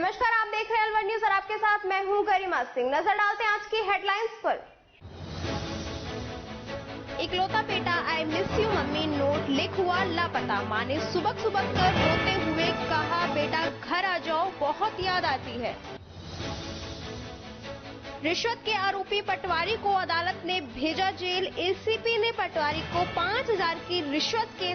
नमस्कार, आप देख रहे हैं अलवर न्यूज और आपके साथ मैं हूं गरिमा सिंह। नजर डालते हैं आज की हेडलाइंस पर। इकलौता बेटा I miss you mummy note लिख हुआ लापता। मां ने सुबह सुबह कर रोते हुए कहा, बेटा घर आ जाओ, बहुत याद आती है। रिश्वत के आरोपी पटवारी को अदालत ने भेजा जेल। एसीपी ने पटवारी को 5000 की रिश्वत के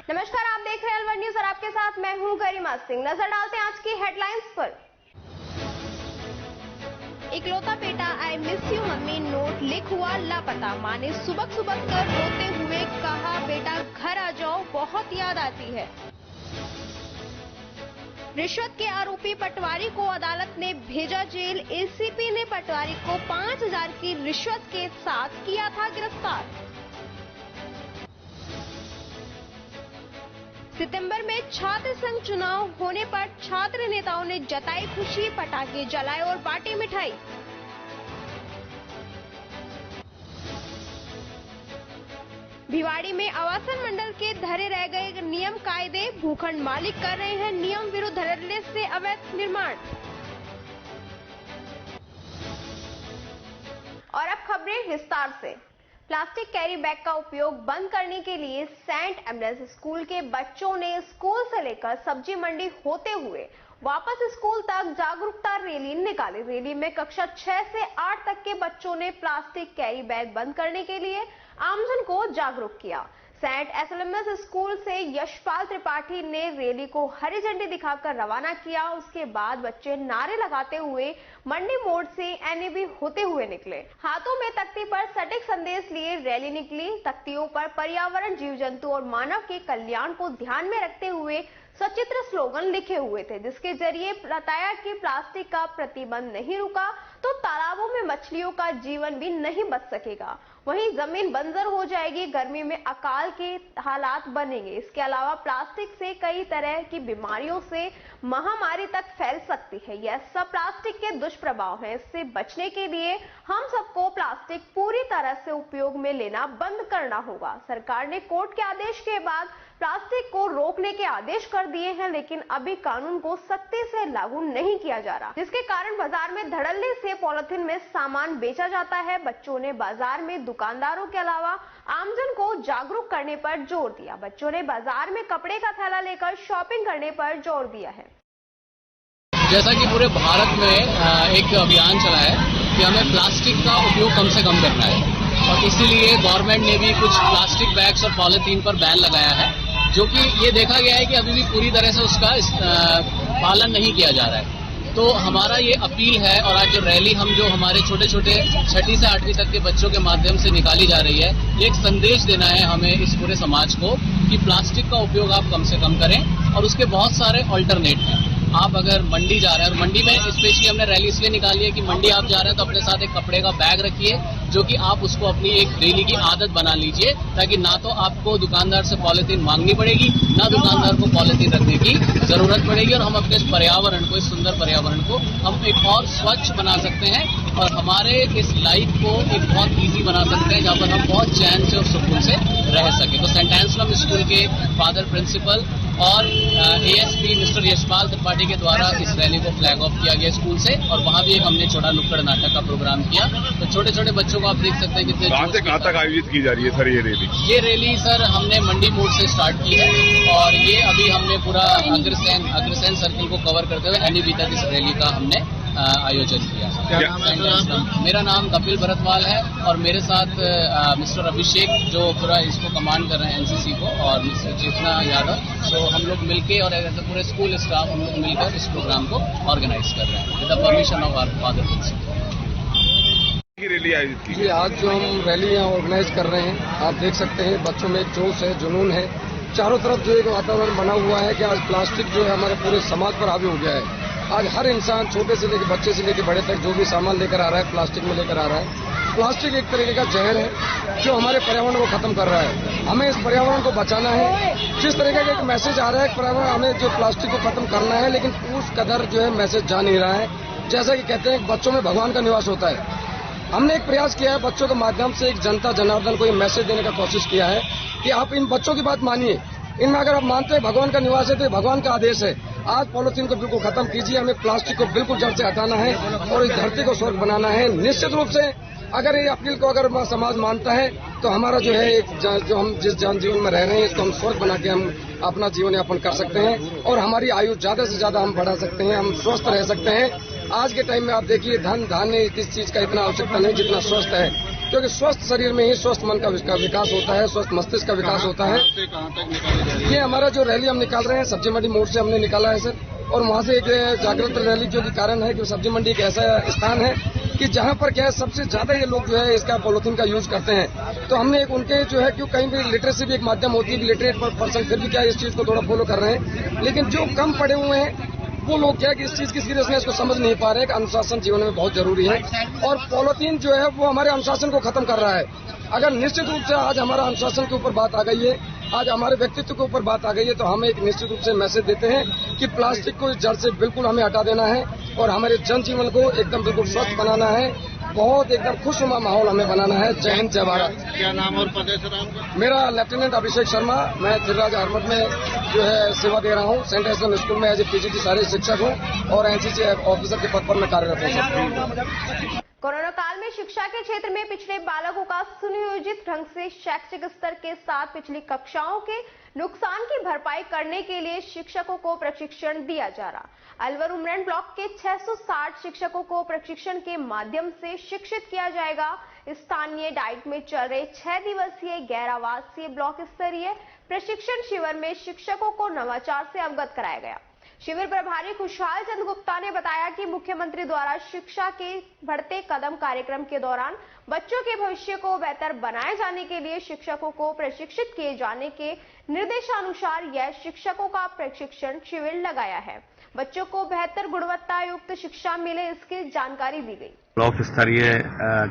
नमस्कार, आप देख रहे हैं अलवर न्यूज और आपके साथ मैं हूं गरिमा सिंह। नजर डालते हैं आज की हेडलाइंस पर। इकलौता बेटा I miss you mummy note लिख हुआ लापता। मां ने सुबह सुबह कर रोते हुए कहा, बेटा घर आ जाओ, बहुत याद आती है। रिश्वत के आरोपी पटवारी को अदालत ने भेजा जेल। एसीपी ने पटवारी को 5000 की रिश्वत के साथ किया था गिरफ्तार। सितंबर में छात्र संघ चुनाव होने पर छात्र नेताओं ने जताई खुशी, पटाखे जलाए और बांटी मिठाई। भिवाड़ी में आवासन मंडल के धरे रह गए नियम कायदे। भूखंड मालिक कर रहे हैं नियम विरुद्ध धड़ल्ले से अवैध निर्माण। और अब खबरें विस्तार से। प्लास्टिक कैरी बैग का उपयोग बंद करने के लिए सेंट एमरेज स्कूल के बच्चों ने स्कूल से लेकर सब्जी मंडी होते हुए वापस स्कूल तक जागरूकता रैली निकाली। रैली में कक्षा 6 से 8 तक के बच्चों ने प्लास्टिक कैरी बैग बंद करने के लिए आमजन को जागरूक किया। सेंट एसएलएमएस स्कूल से यशपाल त्रिपाठी ने रैली को हरी झंडी दिखाकर रवाना किया। उसके बाद बच्चे नारे लगाते हुए मंडी मोड़ से एनएबी होते हुए निकले। हाथों में तख्ती पर सटीक संदेश लिए रैली निकली। तख्तियों पर पर्यावरण, जीव जंतु और मानव के कल्याण को ध्यान में रखते हुए सचित्र स्लोगन लिखे हुए थे, जिसके जरिए बताया कि प्लास्टिक का प्रतिबंध नहीं रुका तो तालाबों में मछलियों का जीवन भी नहीं बच सकेगा। वहीं जमीन बंजर हो जाएगी, गर्मी में अकाल के हालात बनेंगे। इसके अलावा प्लास्टिक से कई तरह की बीमारियों से महामारी तक फैल सकती है। यह सब प्लास्टिक के दुष्प्रभाव हैं। इससे बचने के लिए हम सबको प्लास्टिक पूरी तरह से उपयोग में लेना बंद करना होगा। सरकार ने कोर्ट के आदेश के बाद प्लास्टिक को रोकने के आदेश कर दिए हैं, लेकिन अभी कानून को सख्ती से लागू नहीं किया जा रहा, जिसके कारण बाजार में धड़ल्ले से पॉलिथीन में सामान बेचा जाता है। बच्चों ने बाजार में दुकानदारों के अलावा आमजन को जागरूक करने पर जोर दिया। बच्चों ने बाजार में कपड़े का थैला लेकर शॉपिंग करने पर जोर दिया है। जैसा कि पूरे भारत में एक अभियान चला है कि हमें प्लास्टिक का उपयोग कम से कम करना है, और इसीलिए गवर्नमेंट ने भी कुछ प्लास्टिक बैग्स और पॉलिथीन पर बैन लगाया है, जो कि ये देखा गया है कि अभी भी पूरी तरह से उसका पालन नहीं किया जा रहा है। तो हमारा ये अपील है, और आज जो रैली हम जो हमारे छोटे छोटे 6वीं से 8वीं तक के बच्चों के माध्यम से निकाली जा रही है, ये एक संदेश देना है हमें इस पूरे समाज को कि प्लास्टिक का उपयोग आप कम से कम करें, और उसके बहुत सारे ऑल्टरनेट हैं। आप अगर मंडी जा रहे हैं, और मंडी में स्पेशली हमने रैली इसलिए निकाली है कि मंडी आप जा रहे हैं तो अपने साथ एक कपड़े का बैग रखिए, जो कि आप उसको अपनी एक डेली की आदत बना लीजिए, ताकि ना तो आपको दुकानदार से पॉलिथीन मांगनी पड़ेगी, ना दुकानदार को पॉलिथीन रखने की जरूरत पड़ेगी, और हम अपने इस पर्यावरण को, इस सुंदर पर्यावरण को हम एक और स्वच्छ बना सकते हैं, और हमारे इस लाइफ को एक बहुत ईजी बना सकते हैं, जहाँ पर हम बहुत चैन से और सुकून से रह सके। तो सेंट एंसलम स्कूल के फादर प्रिंसिपल और एएसपी मिस्टर यशपाल त्रिपाठी के द्वारा इस रैली को फ्लैग ऑफ किया गया स्कूल से, और वहाँ भी हमने छोटा नुक्कड़ नाटक का प्रोग्राम किया। तो छोटे छोटे बच्चों को आप देख सकते हैं कितने कहाँ से कहाँ तक आयोजित की जा रही है सर ये रैली? ये रैली सर हमने मंडी मोड़ से स्टार्ट की है, और ये अभी हमने पूरा अग्रसेन सर्किल को कवर करते हुए एनईबी तक इस रैली का हमने आयोजन किया। मेरा नाम कपिल भरतवाल है, और मेरे साथ मिस्टर अभिषेक जो पूरा इसको कमांड कर रहे हैं एनसीसी को, और मिस्टर चेतना यादव। तो हम लोग मिलके और पूरे स्कूल स्टाफ हम लोग मिलकर इस प्रोग्राम को ऑर्गेनाइज कर रहे हैं with the permission of our father principal. Rally आयोजित की जी, आज जो हम रैली यहाँ ऑर्गेनाइज कर रहे हैं, आप देख सकते हैं बच्चों में जोश है, जुनून है। चारों तरफ जो एक वातावरण बना हुआ है कि आज प्लास्टिक जो है हमारे पूरे समाज पर हावी हो गया है। आज हर इंसान, छोटे से लेकर बच्चे से लेकर बड़े तक, जो भी सामान लेकर आ रहा है प्लास्टिक में लेकर आ रहा है। प्लास्टिक एक तरीके का जहर है जो हमारे पर्यावरण को खत्म कर रहा है। हमें इस पर्यावरण को बचाना है। जिस तरीके का एक मैसेज आ रहा है पर्यावरण हमें जो प्लास्टिक को खत्म करना है, लेकिन उस कदर जो है मैसेज जा नहीं रहा है। जैसा कि कहते हैं बच्चों में भगवान का निवास होता है। हमने एक प्रयास किया है बच्चों के माध्यम से एक जनता जनार्दन को ये मैसेज देने का कोशिश किया है कि आप इन बच्चों की बात मानिए। इनमें अगर आप मानते हैं भगवान का निवास है तो भगवान का आदेश है। आज पॉलिथीन को बिल्कुल खत्म कीजिए। हमें प्लास्टिक को बिल्कुल जड़ से हटाना है और इस धरती को स्वर्ग बनाना है। निश्चित रूप से अगर ये अपील को अगर समाज मानता है तो हमारा जो है एक जो हम जिस जीवन में रह रहे हैं इसको हम स्वर्ग बना के हम अपना जीवन यापन कर सकते हैं और हमारी आयु ज्यादा से ज्यादा हम बढ़ा सकते हैं। हम स्वस्थ रह सकते हैं। आज के टाइम में आप देखिए धन धान्य किस चीज का इतना आवश्यकता नहीं जितना स्वस्थ है, क्योंकि स्वस्थ शरीर में ही स्वस्थ मन का विकास होता है, स्वस्थ मस्तिष्क का विकास होता है। ये हमारा जो रैली हम निकाल रहे हैं सब्जी मंडी मोड़ से हमने निकाला है सर, और वहाँ से एक जागृत रैली जो कि कारण है कि सब्जी मंडी एक ऐसा स्थान है कि जहाँ पर क्या है सबसे ज्यादा ये लोग जो है इसका पॉलिथीन का यूज करते हैं। तो हमने एक उनके जो है क्यों कहीं भी लिटरेसी भी एक माध्यम होती है कि लिटरेट पर्सन फिर भी क्या इस चीज को थोड़ा फॉलो कर रहे हैं, लेकिन जो कम पढ़े हुए हैं वो लोग क्या कि इस चीज की सीरियसनेस को समझ नहीं पा रहे हैं कि अनुशासन जीवन में बहुत जरूरी है और पॉलिथीन जो है वो हमारे अनुशासन को खत्म कर रहा है। अगर निश्चित रूप से आज हमारा अनुशासन के ऊपर बात आ गई है, आज हमारे व्यक्तित्व के ऊपर बात आ गई है, तो हम एक निश्चित रूप से मैसेज देते हैं कि प्लास्टिक को जड़ से बिल्कुल हमें हटा देना है और हमारे जनजीवन को एकदम बिल्कुल स्वस्थ बनाना है। बहुत एकदम खुशनुमा माहौल हमें बनाना है। जय हिंद जय भारत। क्या नाम और पद है सर आपका? मेरा लेफ्टिनेंट अभिषेक शर्मा, मैं थिरराज अहमद में जो है सेवा दे रहा हूँ। सेंट एस्टन स्कूल में एज ए पीजीटी सारे शिक्षक हूँ और एनसीसी ऑफिसर के पद पर मैं कार्यरत हूँ। कोरोना काल में शिक्षा के क्षेत्र में पिछड़े बालकों का सुनियोजित ढंग से शैक्षिक स्तर के साथ पिछली कक्षाओं के नुकसान की भरपाई करने के लिए शिक्षकों को प्रशिक्षण दिया जा रहा। अलवर उमरेन ब्लॉक के 660 शिक्षकों को प्रशिक्षण के माध्यम से शिक्षित किया जाएगा। स्थानीय डाइट में चल रहे 6 दिवसीय गैर आवासीय ब्लॉक स्तरीय प्रशिक्षण शिविर में शिक्षकों को नवाचार से अवगत कराया गया। शिविर प्रभारी खुशहाल चंद गुप्ता ने बताया कि मुख्यमंत्री द्वारा शिक्षा के बढ़ते कदम कार्यक्रम के दौरान बच्चों के भविष्य को बेहतर बनाए जाने के लिए शिक्षकों को प्रशिक्षित किए जाने के निर्देशानुसार यह शिक्षकों का प्रशिक्षण शिविर लगाया है। बच्चों को बेहतर गुणवत्ता युक्त शिक्षा मिले इसकी जानकारी दी गई। ब्लॉक स्तरीय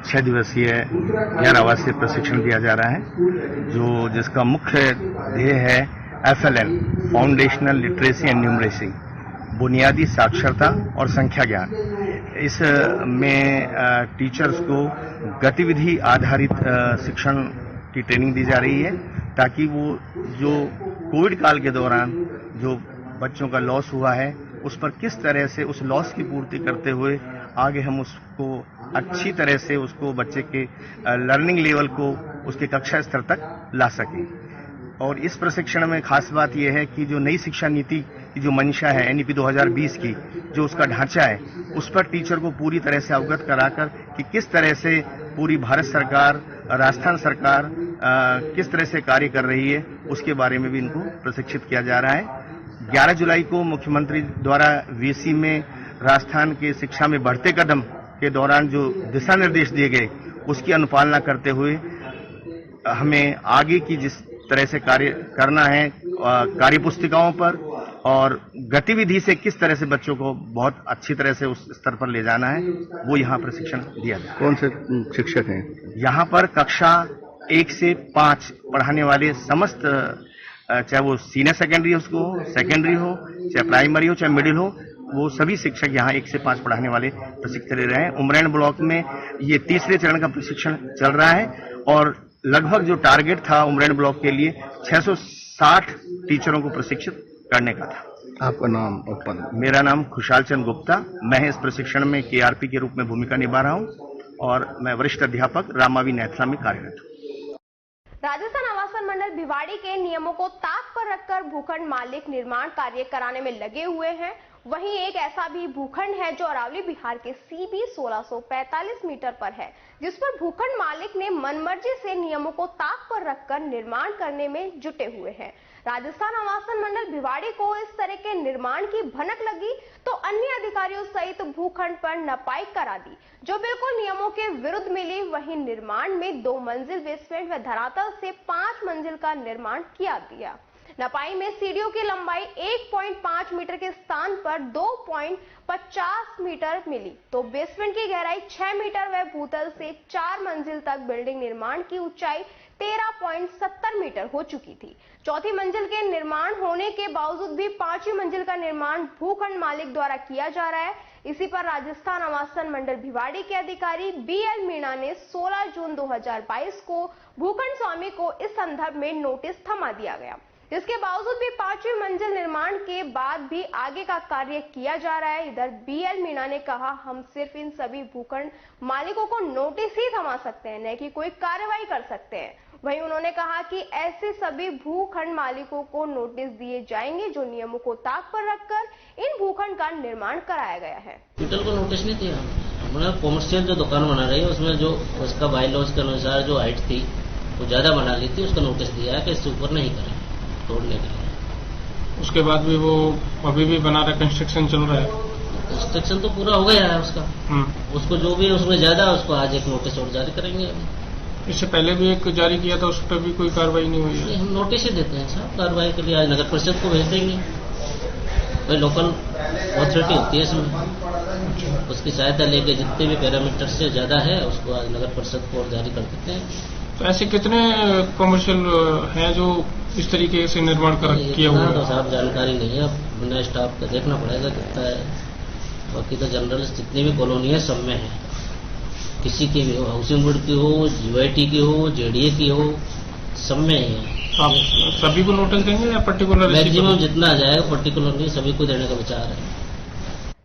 6 दिवसीय गैर आवासीय प्रशिक्षण दिया जा रहा है जिसका मुख्य ध्येय है FLN foundational literacy and numeracy, बुनियादी साक्षरता और संख्या ज्ञान। इस में टीचर्स को गतिविधि आधारित शिक्षण की ट्रेनिंग दी जा रही है ताकि वो जो कोविड काल के दौरान जो बच्चों का लॉस हुआ है उस पर किस तरह से उस लॉस की पूर्ति करते हुए आगे हम उसको अच्छी तरह से उसको बच्चे के लर्निंग लेवल को उसके कक्षा स्तर तक ला सकें। और इस प्रशिक्षण में खास बात यह है कि जो नई शिक्षा नीति की जो मंशा है NEP 2020 की जो उसका ढांचा है उस पर टीचर को पूरी तरह से अवगत कराकर कि किस तरह से पूरी भारत सरकार, राजस्थान सरकार किस तरह से कार्य कर रही है उसके बारे में भी इनको प्रशिक्षित किया जा रहा है। 11 जुलाई को मुख्यमंत्री द्वारा VC में राजस्थान के शिक्षा में बढ़ते कदम के दौरान जो दिशा निर्देश दिए गए उसकी अनुपालना करते हुए हमें आगे की जिस तरह से कार्य करना है कार्य पुस्तिकाओं पर और गतिविधि से किस तरह से बच्चों को बहुत अच्छी तरह से उस स्तर पर ले जाना है वो यहाँ प्रशिक्षण दिया जाए। कौन से शिक्षक हैं यहाँ पर? कक्षा 1 से 5 पढ़ाने वाले समस्त, चाहे वो सीनियर सेकेंडरी सेकेंडरी हो, चाहे प्राइमरी हो, चाहे मिडिल हो, वो सभी शिक्षक यहाँ 1 से 5 पढ़ाने वाले प्रशिक्षण ले रहे हैं। उमरेन ब्लॉक में ये तीसरे चरण का प्रशिक्षण चल रहा है और लगभग जो टारगेट था उमरेन ब्लॉक के लिए 660 टीचरों को प्रशिक्षित करने का था। आपका नाम और पद? मेरा नाम खुशहाल चंद गुप्ता, मैं इस प्रशिक्षण में KRP के रूप में भूमिका निभा रहा हूं और मैं वरिष्ठ अध्यापक रामावी नेथला में कार्यरत हूं। राजस्थान आवासन मंडल भिवाड़ी के नियमों को ताक पर रखकर भूखंड मालिक निर्माण कार्य कराने में लगे हुए हैं। वहीं एक ऐसा भी भूखंड है जो अरावली बिहार के CB 1645 मीटर पर है, जिस पर भूखंड मालिक ने मनमर्जी से नियमों को ताक पर रखकर निर्माण करने में जुटे हुए हैं। राजस्थान आवासन मंडल भिवाड़ी को इस तरह के निर्माण की भनक लगी तो अन्य अधिकारियों सहित भूखंड पर नपाई करा दी, जो बिल्कुल नियमों के विरुद्ध मिली। वहीं निर्माण में 2 मंजिल बेसमेंट व धरातल से 5 मंजिल का निर्माण किया गया। नपाई में सीढ़ियों की लंबाई 1.5 मीटर के स्थान पर 2.50 मीटर मिली, तो बेसमेंट की गहराई 6 मीटर व भूतल से 4 मंजिल तक बिल्डिंग निर्माण की ऊंचाई 13.70 मीटर हो चुकी थी। चौथी मंजिल के निर्माण होने के बावजूद भी 5वीं मंजिल का निर्माण भूखंड मालिक द्वारा किया जा रहा है। इसी पर राजस्थान आवासन मंडल भिवाड़ी के अधिकारी BL मीणा ने 16 जून 2022 को भूखंड स्वामी को इस संदर्भ में नोटिस थमा दिया गया। इसके बावजूद भी 5वीं मंजिल निर्माण के बाद भी आगे का कार्य किया जा रहा है। इधर BL मीणा ने कहा, हम सिर्फ इन सभी भूखंड मालिकों को नोटिस ही थमा सकते हैं, न कि कोई कार्रवाई कर सकते हैं। वहीं उन्होंने कहा कि ऐसे सभी भूखंड मालिकों को नोटिस दिए जाएंगे जो नियमों को ताक पर रखकर इन भूखंड का निर्माण कराया गया है। हॉस्पिटल को नोटिस नहीं दिया, हमने कॉमर्शियल जो दुकान बना रही है उसमें जो उसका बायलॉज के अनुसार जो हाइट थी वो ज्यादा बना ली थी, उसका नोटिस दिया है कि इससे ऊपर नहीं करें तोड़ने के लिए। उसके बाद भी वो अभी भी बना रहा, कंस्ट्रक्शन चल रहा है। कंस्ट्रक्शन तो पूरा हो गया है उसका, उसको जो भी उसमें ज्यादा उसको आज एक नोटिस और जारी करेंगे। इससे पहले भी एक जारी किया था, उस पर भी कोई कार्रवाई नहीं हुई है। हम नोटिस ही देते हैं साहब कार्रवाई के लिए, आज नगर परिषद को भेज देंगे। कोई लोकल अथॉरिटी होती है इसमें, उसकी सहायता लेके जितने भी पैरामीटर से ज्यादा है उसको आज नगर परिषद को जारी कर देते हैं। तो ऐसे कितने कमर्शियल हैं जो इस तरीके से निर्माण किया हुआ है? तो साहब जानकारी नहीं है, बिना स्टाफ का देखना पड़ेगा कितना है। बाकी तो जनरल जितनी भी कॉलोनी है सब में है, किसी की भी हो, हाउसिंग बोर्ड की हो, GIT की हो, JDA की हो, सब में ही है। आप सभी को नोटिस देंगे या पर्टिकुलर? मैक्सिमम जितना आ जाएगा, पर्टिकुलर नहीं, सभी को देने का विचार है।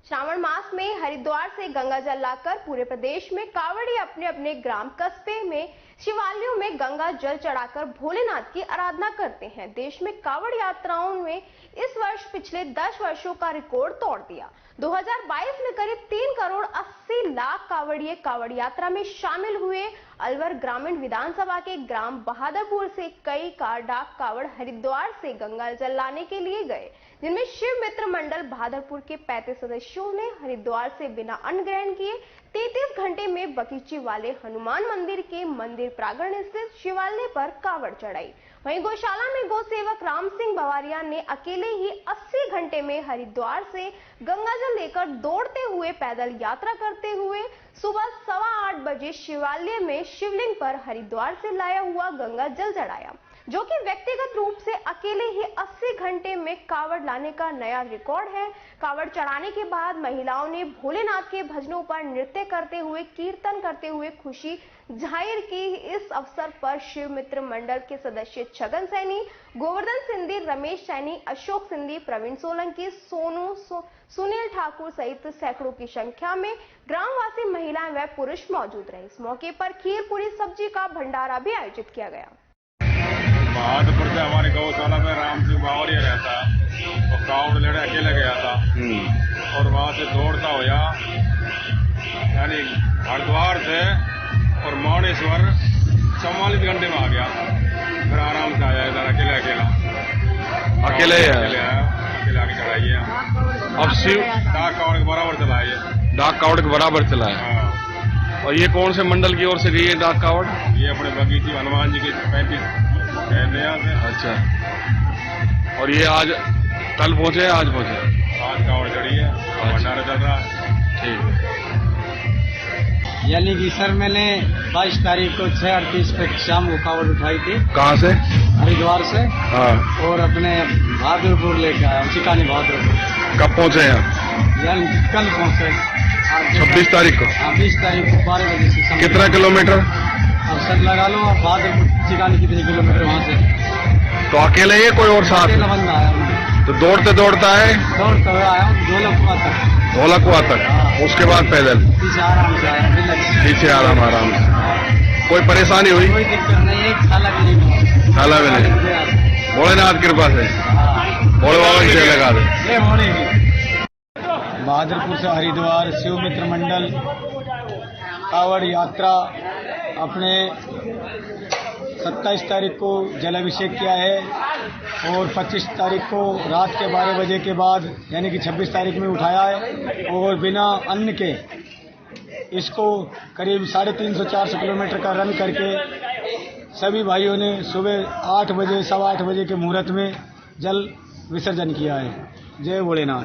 श्रावण मास में हरिद्वार से गंगा जल लाकर पूरे प्रदेश में कांवड़ी अपने अपने ग्राम कस्बे में शिवालयों में गंगा जल चढ़ाकर भोलेनाथ की आराधना करते हैं। देश में कांवड़ यात्राओं में इस वर्ष पिछले 10 वर्षों का रिकॉर्ड तोड़ दिया। 2022 में करीब 3 करोड़ 80 लाख कांवड़िए कांवड़ यात्रा में शामिल हुए। अलवर ग्रामीण विधानसभा के ग्राम बहादुरपुर से कई डाक कांवड़ हरिद्वार से गंगा जल लाने के लिए गए, जिनमें शिव मित्र मंडल बहादुरपुर के 35 सदस्यों ने हरिद्वार से बिना अन्न ग्रहण किए 33 घंटे में बगीची वाले हनुमान मंदिर के मंदिर प्रांगण स्थित शिवालय पर कांवड़ चढ़ाई। वहीं गौशाला में गौ सेवक राम सिंह बवारिया ने अकेले ही 80 घंटे में हरिद्वार से गंगाजल लेकर दौड़ते हुए पैदल यात्रा करते हुए सुबह 8:15 बजे शिवालय में शिवलिंग पर हरिद्वार से लाया हुआ गंगा जल चढ़ाया, जो कि व्यक्तिगत रूप से अकेले ही 80 घंटे में कांवड़ लाने का नया रिकॉर्ड है। कांवड़ चढ़ाने के बाद महिलाओं ने भोलेनाथ के भजनों पर नृत्य करते हुए, कीर्तन करते हुए खुशी जाहिर की। इस अवसर पर शिव मित्र मंडल के सदस्य छगन सैनी, गोवर्धन सिंधी, रमेश सैनी, अशोक सिंधी, प्रवीण सोलंकी, सोनू सुनील ठाकुर सहित सैकड़ों की संख्या में ग्रामवासी, महिलाएं व पुरुष मौजूद रहे। इस मौके पर खीर, पूरी, सब्जी का भंडारा भी आयोजित किया गया। बहादुरपुर से हमारी गौशाला में राम सिंह बावरिया रहता और कांवड़ लेने अकेले गया था और वहां से दौड़ता हुआ यानी हरिद्वार से और मौनेश्वर 44 घंटे में आ गया। फिर आराम से आया इधर अकेले आके चढ़ाई है। अब शिव डाक कांवड़ के बराबर चला है, डाक कावड़ के बराबर चला है। और ये कौन से मंडल की ओर से गई है डाक कावड़? ये अपने बगीची हनुमान जी की 35 से। अच्छा, और ये आज कल पहुंचे, आज पहुंचे? आज कांवड़ चढ़ी है, भंडारा चल रहा है। ठीक, यानी कि सर मैंने 22 तारीख को 6:38 पे शाम को कांवड़ उठाई थी। कहाँ से? हरिद्वार से। हाँ। और अपने बहादुरपुर लेकर आया, चिकानी बहादुरपुर। कब पहुंचे यहाँ? यानी कल पहुंचे 26 तारीख को। हाँ, 20 तारीख को 12 बजे से। कितना किलोमीटर? अब सर लगा लो, और बहादुरपुर चिकानी कितने किलोमीटर वहाँ से? तो अकेले ही कोई और साथ? अकेला बंदा आया। तो दौड़ते दौड़ता है? दौड़ते हुए आया हूँ ढोलकुआ तक। ढोलकुआ तक, उसके बाद पैदल पीछे आराम से आया, पीछे आराम से। कोई परेशानी हुई? कोई दिक्कत नहीं, एक खाला भी नहीं। खाला भी नहीं, भोलेनाथ कृपा से, भोले बाबा की जय लगा दे। बहादुरपुर से हरिद्वार शिव मित्र मंडल कांवड़ यात्रा अपने 27 तारीख को जलाभिषेक किया है और 25 तारीख को रात के 12 बजे के बाद यानी कि 26 तारीख में उठाया है और बिना अन्न के इसको करीब 350-400 किलोमीटर का रन करके सभी भाइयों ने सुबह 8 बजे 8:15 बजे के मुहूर्त में जल विसर्जन किया है। जय भोलेनाथ।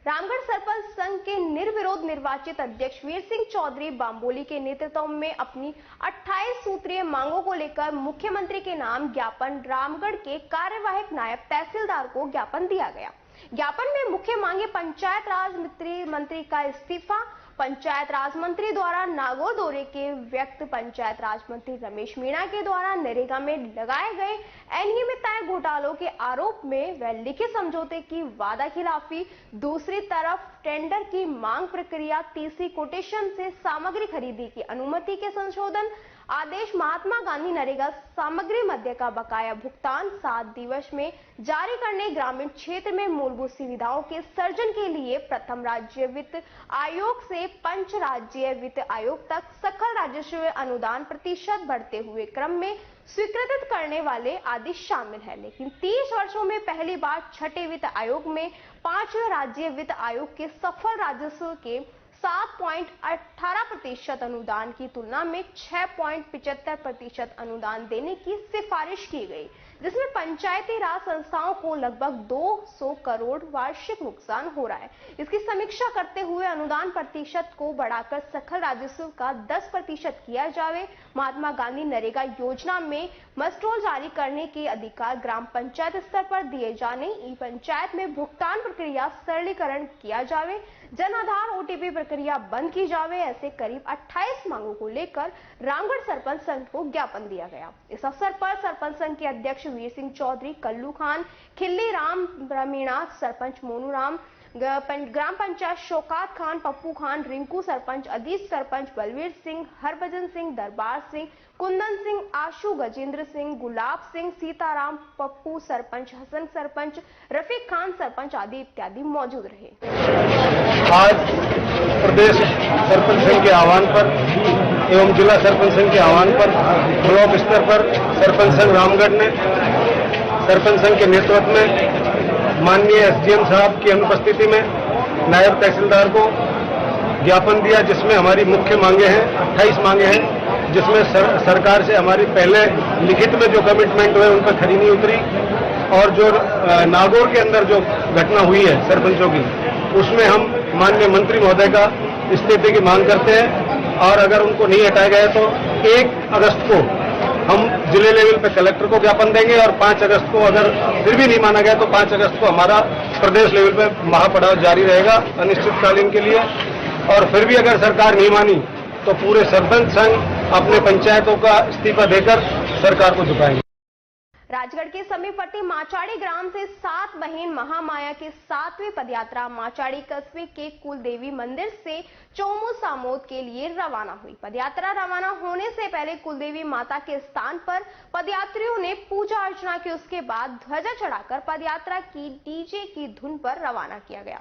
रामगढ़ सरपंच संघ के निर्विरोध निर्वाचित अध्यक्ष वीर सिंह चौधरी बाम्बोली के नेतृत्व में अपनी 28 सूत्रीय मांगों को लेकर मुख्यमंत्री के नाम ज्ञापन रामगढ़ के कार्यवाहक नायब तहसीलदार को ज्ञापन दिया गया। ज्ञापन में मुख्य मांगे पंचायत राज मंत्री का इस्तीफा, पंचायत राज मंत्री द्वारा नागौर दौरे के व्यक्त, पंचायत राज मंत्री रमेश मीणा के द्वारा नरेगा में लगाए गए अनियमितताएं घोटालों के आरोप में व लिखित समझौते की वादा खिलाफी, दूसरी तरफ टेंडर की मांग प्रक्रिया, तीसरी कोटेशन से सामग्री खरीदी की अनुमति के संशोधन आदेश, महात्मा गांधी नरेगा सामग्री मध्य का बकाया भुगतान 7 दिवस में जारी करने, ग्रामीण क्षेत्र में मूलभूत सुविधाओं के सर्जन के लिए प्रथम राज्य वित्त आयोग से पंच राज्य वित्त आयोग तक सकल राजस्व अनुदान प्रतिशत बढ़ते हुए क्रम में स्वीकृत करने वाले आदि शामिल है। लेकिन 30 वर्षों में पहली बार छठे वित्त आयोग में 5वें राज्य वित्त आयोग के सफल राजस्व के 7.18% अनुदान की तुलना में 6.75% अनुदान देने की सिफारिश की गई, जिसमें पंचायती राज संस्थाओं को लगभग 200 करोड़ वार्षिक नुकसान हो रहा है। इसकी समीक्षा करते हुए अनुदान प्रतिशत को बढ़ाकर सकल राजस्व का 10% किया जावे। महात्मा गांधी नरेगा योजना में मस्टरोल जारी करने के अधिकार ग्राम पंचायत स्तर पर दिए जाने, ई पंचायत में भुगतान प्रक्रिया सरलीकरण किया जावे, जन आधार ओटीपी प्रक्रिया बंद की जावे। ऐसे करीब 28 मांगों को लेकर रामगढ़ सरपंच संघ को ज्ञापन दिया गया। इस अवसर पर सरपंच संघ के अध्यक्ष वीर सिंह चौधरी, कल्लू खान, खिल्ली राम मीणा, सरपंच मोनू राम, ग्राम पंचायत शौकात खान, पप्पू खान, रिंकू सरपंच, अदीस सरपंच बलवीर सिंह, हरभजन सिंह, दरबार सिंह, कुंदन सिंह, आशु, गजेंद्र सिंह, गुलाब सिंह, सीताराम, पप्पू सरपंच, हसन सरपंच, रफीक खान सरपंच आदि इत्यादि मौजूद रहे। आज प्रदेश सरपंच संघ के आह्वान पर एवं जिला सरपंच संघ के आह्वान पर ब्लॉक स्तर पर सरपंच संघ रामगढ़ ने सरपंच संघ के नेतृत्व में माननीय एसडीएम साहब की अनुपस्थिति में नायब तहसीलदार को ज्ञापन दिया, जिसमें हमारी मुख्य मांगे हैं, 28 मांगे हैं, जिसमें सरकार से हमारी पहले लिखित में जो कमिटमेंट हुए उन पर खरी नहीं उतरी, और जो नागौर के अंदर जो घटना हुई है सरपंचों की, उसमें हम माननीय मंत्री महोदय का इस्तीफे की मांग करते हैं, और अगर उनको नहीं हटाया गया तो 1 अगस्त को हम जिले लेवल पे कलेक्टर को ज्ञापन देंगे, और 5 अगस्त को अगर फिर भी नहीं माना गया तो 5 अगस्त को हमारा प्रदेश लेवल पे महापड़ाव जारी रहेगा अनिश्चितकालीन के लिए। और फिर भी अगर सरकार नहीं मानी तो पूरे सरपंच संघ अपने पंचायतों का इस्तीफा देकर सरकार को झुकाएंगे। राजगढ़ के समीपवर्ती माचाड़ी ग्राम से 7 बहन महामाया के 7वीं पदयात्रा माचाड़ी कस्बे के कुलदेवी मंदिर से चौमू सामोद के लिए रवाना हुई। पदयात्रा रवाना होने से पहले कुलदेवी माता के स्थान पर पदयात्रियों ने पूजा अर्चना की, उसके बाद ध्वजा चढ़ाकर पदयात्रा की डीजे की धुन पर रवाना किया गया।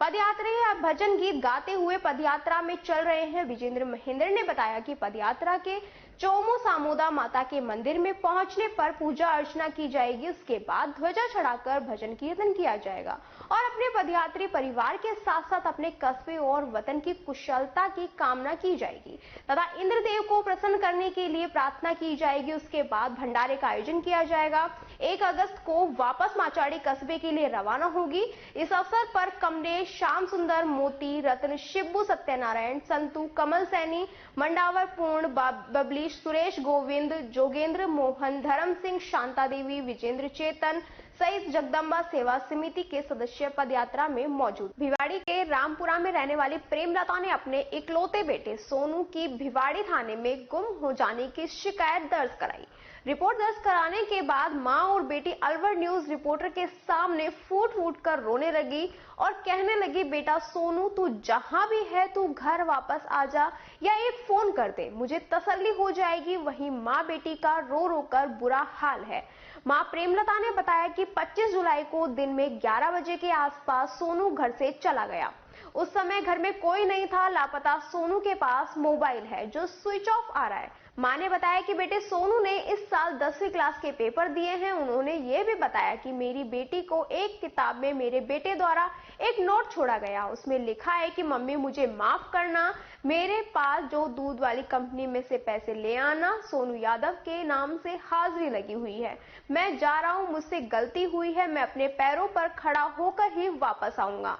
पदयात्री भजन गीत गाते हुए पदयात्रा में चल रहे हैं। विजेंद्र महेंद्र ने बताया कि पदयात्रा के चौमू सामोदा माता के मंदिर में पहुंचने पर पूजा अर्चना की जाएगी, उसके बाद ध्वजा चढ़ाकर भजन कीर्तन किया जाएगा और अपने पदयात्री परिवार के साथ साथ अपने कस्बे और वतन की कुशलता की कामना की जाएगी तथा इंद्रदेव को प्रसन्न करने के लिए प्रार्थना की जाएगी। उसके बाद भंडारे का आयोजन किया जाएगा। 1 अगस्त को वापस माचाड़ी कस्बे के लिए रवाना होगी। इस अवसर पर कमलेश, श्याम सुंदर, मोती, रत्न, शिब्बू, सत्यनारायण, संतू, कमल सैनी, मंडावर, पूर्ण, बबली, सुरेश, गोविंद, जोगेंद्र, मोहन, धर्म सिंह, शांता देवी, विजेंद्र, चेतन सहित जगदम्बा सेवा समिति के सदस्य पदयात्रा में मौजूद। भिवाड़ी के रामपुरा में रहने वाली प्रेमलता ने अपने इकलौते बेटे सोनू की भिवाड़ी थाने में गुम हो जाने की शिकायत दर्ज कराई। रिपोर्ट दर्ज कराने के बाद मां और बेटी अलवर न्यूज रिपोर्टर के सामने फूट फूट कर रोने लगी और कहने लगी, बेटा सोनू, तू जहां भी है तू घर वापस आ जा या एक फोन कर दे, मुझे तसल्ली हो जाएगी। वहीं मां बेटी का रो रो कर बुरा हाल है। मां प्रेमलता ने बताया कि 25 जुलाई को दिन में 11 बजे के आसपास सोनू घर से चला गया। उस समय घर में कोई नहीं था। लापता सोनू के पास मोबाइल है जो स्विच ऑफ आ रहा है। मां ने बताया कि बेटे सोनू ने इस साल 10वीं क्लास के पेपर दिए हैं। उन्होंने ये भी बताया कि मेरी बेटी को एक किताब में मेरे बेटे द्वारा एक नोट छोड़ा गया। उसमें लिखा है कि मम्मी मुझे माफ करना, मेरे पास जो दूध वाली कंपनी में से पैसे ले आना। सोनू यादव के नाम से हाजिरी लगी हुई है। मैं जा रहा हूँ, मुझसे गलती हुई है, मैं अपने पैरों पर खड़ा होकर ही वापस आऊंगा।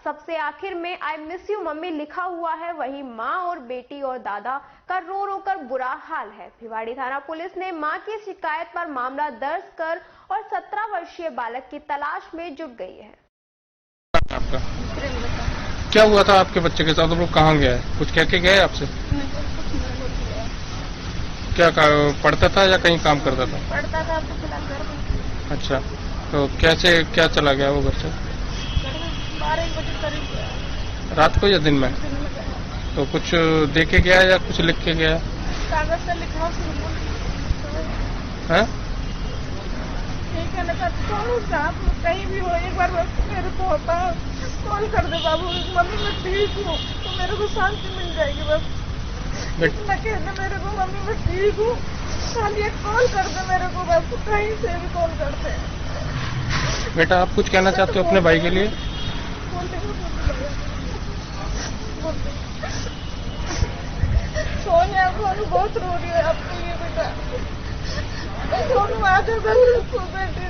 सबसे आखिर में आई मिस यू मम्मी लिखा हुआ है। वही माँ और बेटी और दादा का रो रो कर बुरा हाल है। भिवाड़ी थाना पुलिस ने मां की शिकायत पर मामला दर्ज कर और 17 वर्षीय बालक की तलाश में जुट गई है। आपका क्या हुआ था आपके बच्चे के साथ? वो कहाँ गया है? कुछ कह के गया है आपसे? क्या पढ़ता था या कहीं काम करता था? पढ़ता था तो फिलहाल घर में। अच्छा, तो कैसे क्या चला गया वो घर से? 12 बजे करीब। रात को या दिन में? तो कुछ दे के गया या कुछ लिख के गया? कागज से लिखा है। ठीक है ना, सोनू साहब कहीं भी हो एक बार मेरे को होता कॉल कर दे बाबू, मम्मी मैं ठीक हूँ तो मेरे को शांति मिल जाएगी। बस इतना कहना मेरे को, मम्मी मैं ठीक हूँ, खाली एक कॉल कर दे मेरे को, बस कहीं से भी कॉल करते हैं। बेटा आप कुछ कहना चाहते हो अपने भाई के लिए? सोनिया सोनू बहुत रो रही है आपके लिए बेटा। सोनू आ जा बेटे,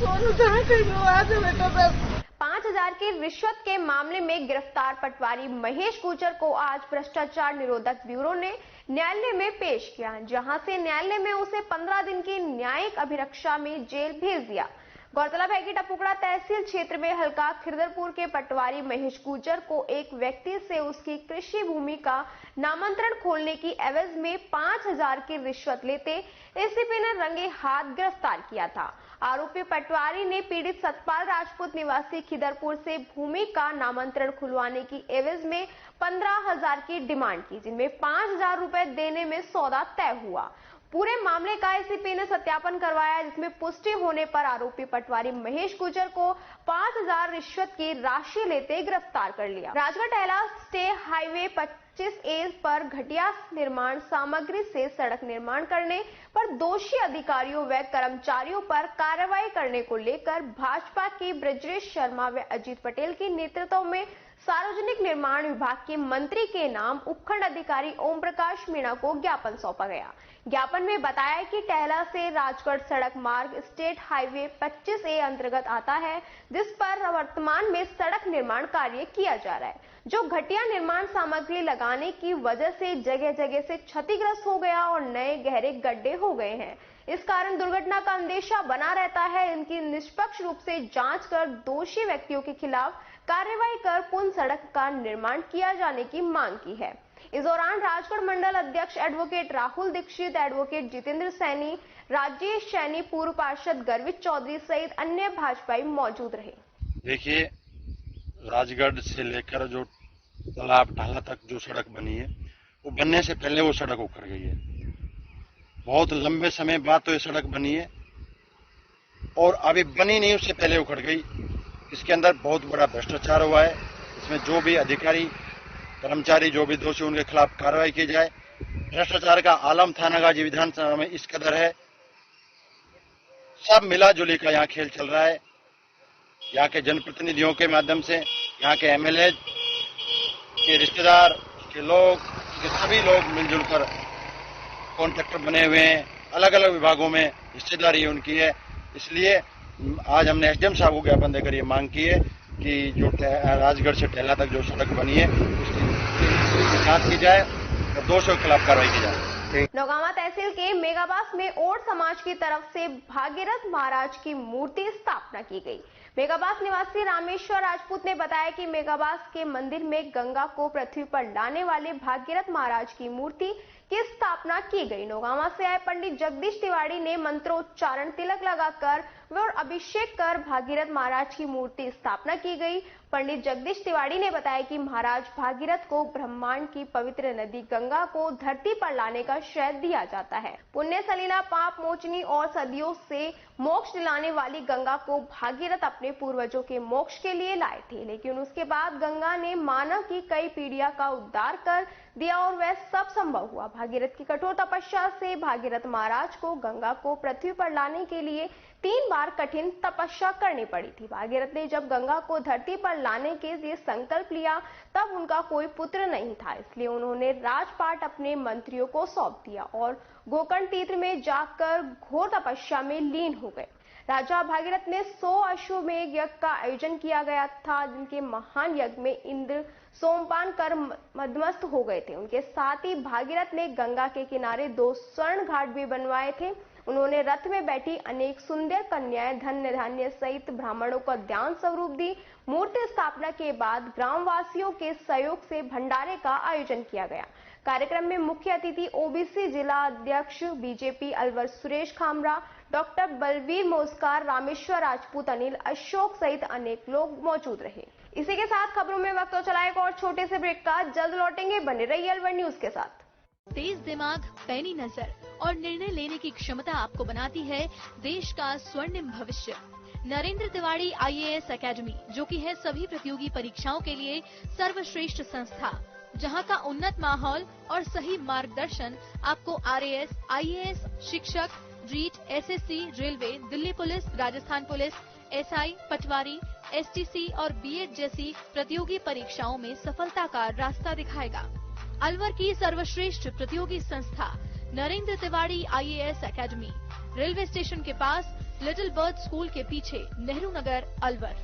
सोनू जहाँ कहीं हो आ जा बेटा। बस 5000 की रिश्वत के मामले में गिरफ्तार पटवारी महेश गुर्जर को आज भ्रष्टाचार निरोधक ब्यूरो ने न्यायालय में पेश किया, जहां से न्यायालय में उसे 15 दिन की न्यायिक अभिरक्षा में जेल भेज दिया। गौरतलब है कि टपुकड़ा तहसील क्षेत्र में हल्का खिरदरपुर के पटवारी महेश गुर्जर को एक व्यक्ति से उसकी कृषि भूमि का नामांतरण खोलने की एवज में 5000 की रिश्वत लेते एसीपी ने रंगे हाथ गिरफ्तार किया था। आरोपी पटवारी ने पीड़ित सतपाल राजपूत निवासी खिदरपुर से भूमि का नामांतरण खुलवाने की एवज में 15,000 की डिमांड की, जिनमें 5,000 रुपए देने में सौदा तय हुआ। पूरे मामले का एसीपी ने सत्यापन करवाया, जिसमें पुष्टि होने पर आरोपी पटवारी महेश गुर्जर को 5,000 रिश्वत की राशि लेते गिरफ्तार कर लिया। राजगढ़ टहला स्टेट हाईवे 25A पर घटिया निर्माण सामग्री से सड़क निर्माण करने पर दोषी अधिकारियों व कर्मचारियों पर कार्रवाई करने को लेकर भाजपा की ब्रजेश शर्मा व अजीत पटेल के नेतृत्व में सार्वजनिक निर्माण विभाग के मंत्री के नाम उपखंड अधिकारी ओम प्रकाश मीणा को ज्ञापन सौंपा गया। ज्ञापन में बताया कि टहला से राजगढ़ सड़क मार्ग स्टेट हाईवे 25A अंतर्गत आता है, जिस पर वर्तमान में सड़क निर्माण कार्य किया जा रहा है, जो घटिया निर्माण सामग्री लगाने की वजह से जगह जगह से क्षतिग्रस्त हो गया और नए गहरे गड्ढे हो गए हैं। इस कारण दुर्घटना का अंदेशा बना रहता है। इनकी निष्पक्ष रूप से जांच कर दोषी व्यक्तियों के खिलाफ कार्रवाई कर पुनः सड़क का निर्माण किया जाने की मांग की है। इस दौरान राजगढ़ मंडल अध्यक्ष एडवोकेट राहुल दीक्षित, एडवोकेट जितेंद्र सैनी, राजेश सैनी, पूर्व पार्षद गर्वित चौधरी सहित अन्य भाजपाई मौजूद रहे। देखिए, राजगढ़ से लेकर जो तालाब ढाला तक जो सड़क बनी है, वो बनने से पहले वो सड़क उखड़ गई है। बहुत लंबे समय बाद तो ये सड़क बनी है और अभी बनी नहीं, उससे पहले उखड़ गई। इसके अंदर बहुत बड़ा भ्रष्टाचार हुआ है। इसमें जो भी अधिकारी कर्मचारी जो भी दोषी उनके खिलाफ कार्रवाई की जाए। भ्रष्टाचार का आलम थानागाजी विधानसभा में इस कदर है, सब मिला जुली का यहाँ खेल चल रहा है। यहाँ के जनप्रतिनिधियों के माध्यम से, यहाँ के एमएलए के रिश्तेदार के लोग, के सभी लोग मिलजुल कर कॉन्ट्रैक्टर बने हुए हैं। अलग अलग विभागों में हिस्सेदारी उनकी है। इसलिए आज हमने एसडीएम साहब को ज्ञापन देकर ये मांग की है कि जो राजगढ़ से टहला तक जो सड़क बनी है उसकी जांच की जाए और दोषियों के खिलाफ कार्रवाई की जाए। नौगामा तहसील के मेगाबास में ओड समाज की तरफ से भागीरथ महाराज की मूर्ति स्थापना की गई। मेगाबास निवासी रामेश्वर राजपूत ने बताया कि मेगाबास के मंदिर में गंगा को पृथ्वी पर लाने वाले भागीरथ महाराज की मूर्ति की स्थापना की गई। नौगामा से आए पंडित जगदीश तिवारी ने मंत्रोच्चारण, तिलक लगाकर और अभिषेक कर भागीरथ महाराज की मूर्ति स्थापना की गई। पंडित जगदीश तिवारी ने बताया कि महाराज भागीरथ को ब्रह्मांड की पवित्र नदी गंगा को धरती पर लाने का श्रेय दिया जाता है। पुण्य सलीला, पाप मोचनी और सदियों से मोक्ष दिलाने वाली गंगा को भागीरथ अपने पूर्वजों के मोक्ष के लिए लाए थे, लेकिन उसके बाद गंगा ने मानव की कई पीढ़ियों का उद्धार कर दिया और वह सब संभव हुआ। भागीरथ की कठोर तपस्या से भागीरथ महाराज को गंगा को पृथ्वी पर लाने के लिए 3 बार कठिन तपस्या करनी पड़ी थी। भागीरथ ने जब गंगा को धरती पर लाने के लिए संकल्प लिया तब उनका कोई पुत्र नहीं था, इसलिए उन्होंने राजपाट अपने मंत्रियों को सौंप दिया और गोकर्ण तीर्थ में जाकर घोर तपस्या में लीन हो गए। राजा भागीरथ में 100 अश्वमेध यज्ञ का आयोजन किया गया था, जिनके महान यज्ञ में इंद्र सोमपान कर मदमस्त हो गए थे। उनके साथ ही भागीरथ ने गंगा के किनारे 2 स्वर्ण घाट भी बनवाए थे। उन्होंने रथ में बैठी अनेक सुंदर कन्याएं धन्य धान्य सहित ब्राह्मणों को दान स्वरूप दी। मूर्ति स्थापना के बाद ग्रामवासियों के सहयोग से भंडारे का आयोजन किया गया। कार्यक्रम में मुख्य अतिथि ओबीसी जिला अध्यक्ष बीजेपी अलवर सुरेश खामरा, डॉक्टर बलवीर मोस्कार, रामेश्वर राजपूत, अनिल अशोक सहित अनेक लोग मौजूद रहे। इसी के साथ खबरों में वक्त तो चला एक और छोटे से ब्रेक का, जल्द लौटेंगे, बने रहिए अलवर न्यूज के साथ। तेज दिमाग, पैनी नजर और निर्णय लेने की क्षमता आपको बनाती है देश का स्वर्णिम भविष्य। नरेंद्र तिवारी IAS एकेडमी, जो कि है सभी प्रतियोगी परीक्षाओं के लिए सर्वश्रेष्ठ संस्था, जहां का उन्नत माहौल और सही मार्गदर्शन आपको RAS, IAS, शिक्षक, REET, SSC, railway, Delhi police, Rajasthan police, SI, patwari, STC और BEd जैसी प्रतियोगी परीक्षाओं में सफलता का रास्ता दिखाएगा। अलवर की सर्वश्रेष्ठ प्रतियोगी संस्था Narendra Tiwari IAS academy, railway station के पास, लिटिल बर्ड स्कूल के पीछे, नेहरू नगर, अलवर।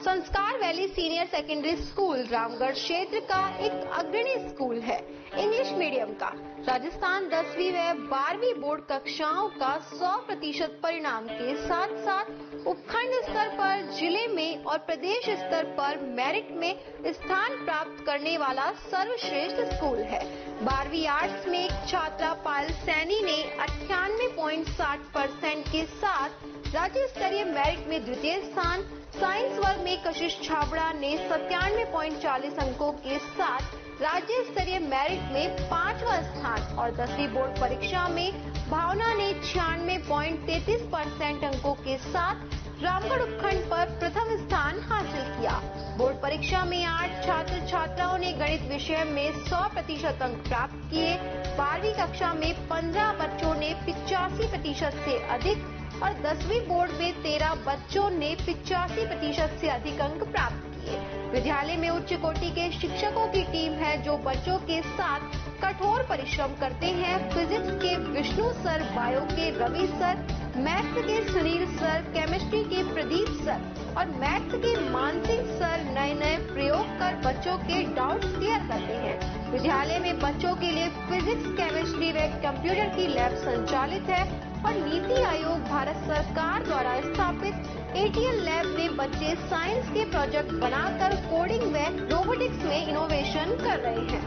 संस्कार valley senior secondary school Ramgarh क्षेत्र का एक अग्रणी स्कूल है, इंग्लिश मीडियम का। राजस्थान 10वीं व 12वीं बोर्ड कक्षाओं का 100% परिणाम के साथ साथ उपखंड स्तर पर, जिले में और प्रदेश स्तर पर मेरिट में स्थान प्राप्त करने वाला सर्वश्रेष्ठ स्कूल है। 12वीं आर्ट्स में छात्रा पायल सैनी ने 98.60% के साथ राज्य स्तरीय मेरिट में द्वितीय स्थान, साइंस वर्ग में कशिश छाबड़ा ने 97.40 अंकों के साथ राज्य स्तरीय मेरिट में 5वां स्थान और 10वीं बोर्ड परीक्षा में भावना ने 96.33% अंकों के साथ रामगढ़ उपखंड पर प्रथम स्थान हासिल किया। बोर्ड परीक्षा में 8 छात्र छात्राओं ने गणित विषय में 100% अंक प्राप्त किए। 12वीं कक्षा में 15 बच्चों ने 85% से अधिक और 10वीं बोर्ड में 13 बच्चों ने 85% से अधिक अंक प्राप्त किए। विद्यालय में उच्च कोटि के शिक्षकों की टीम है जो बच्चों के साथ कठोर परिश्रम करते हैं। फिजिक्स के विष्णु सर, बायो के रवि सर, मैथ्स के सुनील सर, केमिस्ट्री के प्रदीप सर और मैथ्स के मानसिंह सर नए नए प्रयोग कर बच्चों के डाउट्स क्लियर करते हैं। विद्यालय में बच्चों के लिए फिजिक्स, केमिस्ट्री व कंप्यूटर की लैब संचालित है और नीति आयोग भारत सरकार द्वारा स्थापित ATL लैब में बच्चे साइंस के प्रोजेक्ट बनाकर कोडिंग व रोबोटिक्स में इनोवेशन कर रहे हैं।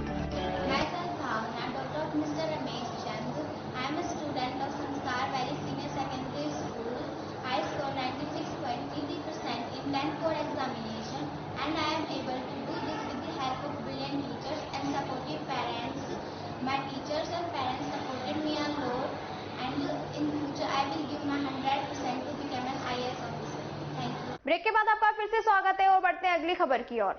Mr. Ramesh Chand. I am a student of Sanskar Valley Senior Secondary School. I scored 96.33% in 10th board examination and I am able to do this with the help of brilliant teachers and supportive parents. My teachers and parents supported me a lot and in future I will give my 100% to become an IAS officer. Thank you. Break के बाद आपका फिर से स्वागत है और बढ़ते हैं अगली खबर की ओर।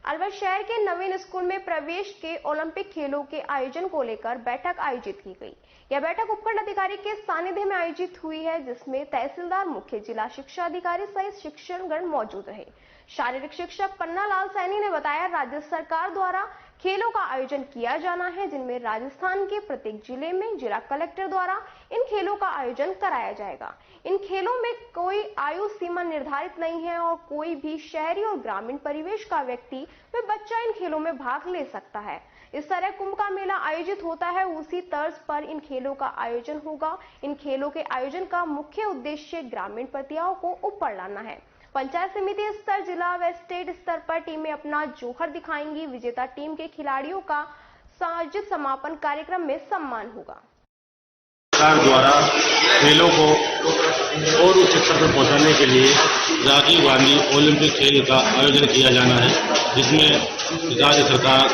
अलवर शहर के नवीन स्कूल में प्रवेश के ओलंपिक खेलों के आयोजन को लेकर बैठक आयोजित की गई। यह बैठक उपखंड अधिकारी के सानिध्य में आयोजित हुई है, जिसमें तहसीलदार, मुख्य जिला शिक्षा अधिकारी सहित शिक्षकगण मौजूद रहे। शारीरिक शिक्षक पन्ना लाल सैनी ने बताया, राज्य सरकार द्वारा खेलों का आयोजन किया जाना है, जिनमें राजस्थान के प्रत्येक जिले में जिला कलेक्टर द्वारा इन खेलों का आयोजन कराया जाएगा। इन खेलों में कोई आयु सीमा निर्धारित नहीं है और कोई भी शहरी और ग्रामीण परिवेश का व्यक्ति व बच्चा इन खेलों में भाग ले सकता है। इस तरह कुंभ का मेला आयोजित होता है, उसी तर्ज पर इन खेलों का आयोजन होगा। इन खेलों के आयोजन का मुख्य उद्देश्य ग्रामीण प्रतिभाओं को ऊपर लाना है। पंचायत समिति स्तर, जिला व स्टेट स्तर पर टीमें अपना जोहर दिखाएंगी। विजेता टीम के खिलाड़ियों का आयोजित समापन कार्यक्रम में सम्मान होगा। सरकार द्वारा खेलों को और उच्च स्तर पर पहुंचाने के लिए राजीव गांधी ओलंपिक खेल का आयोजन किया जाना है, जिसमें राज्य सरकार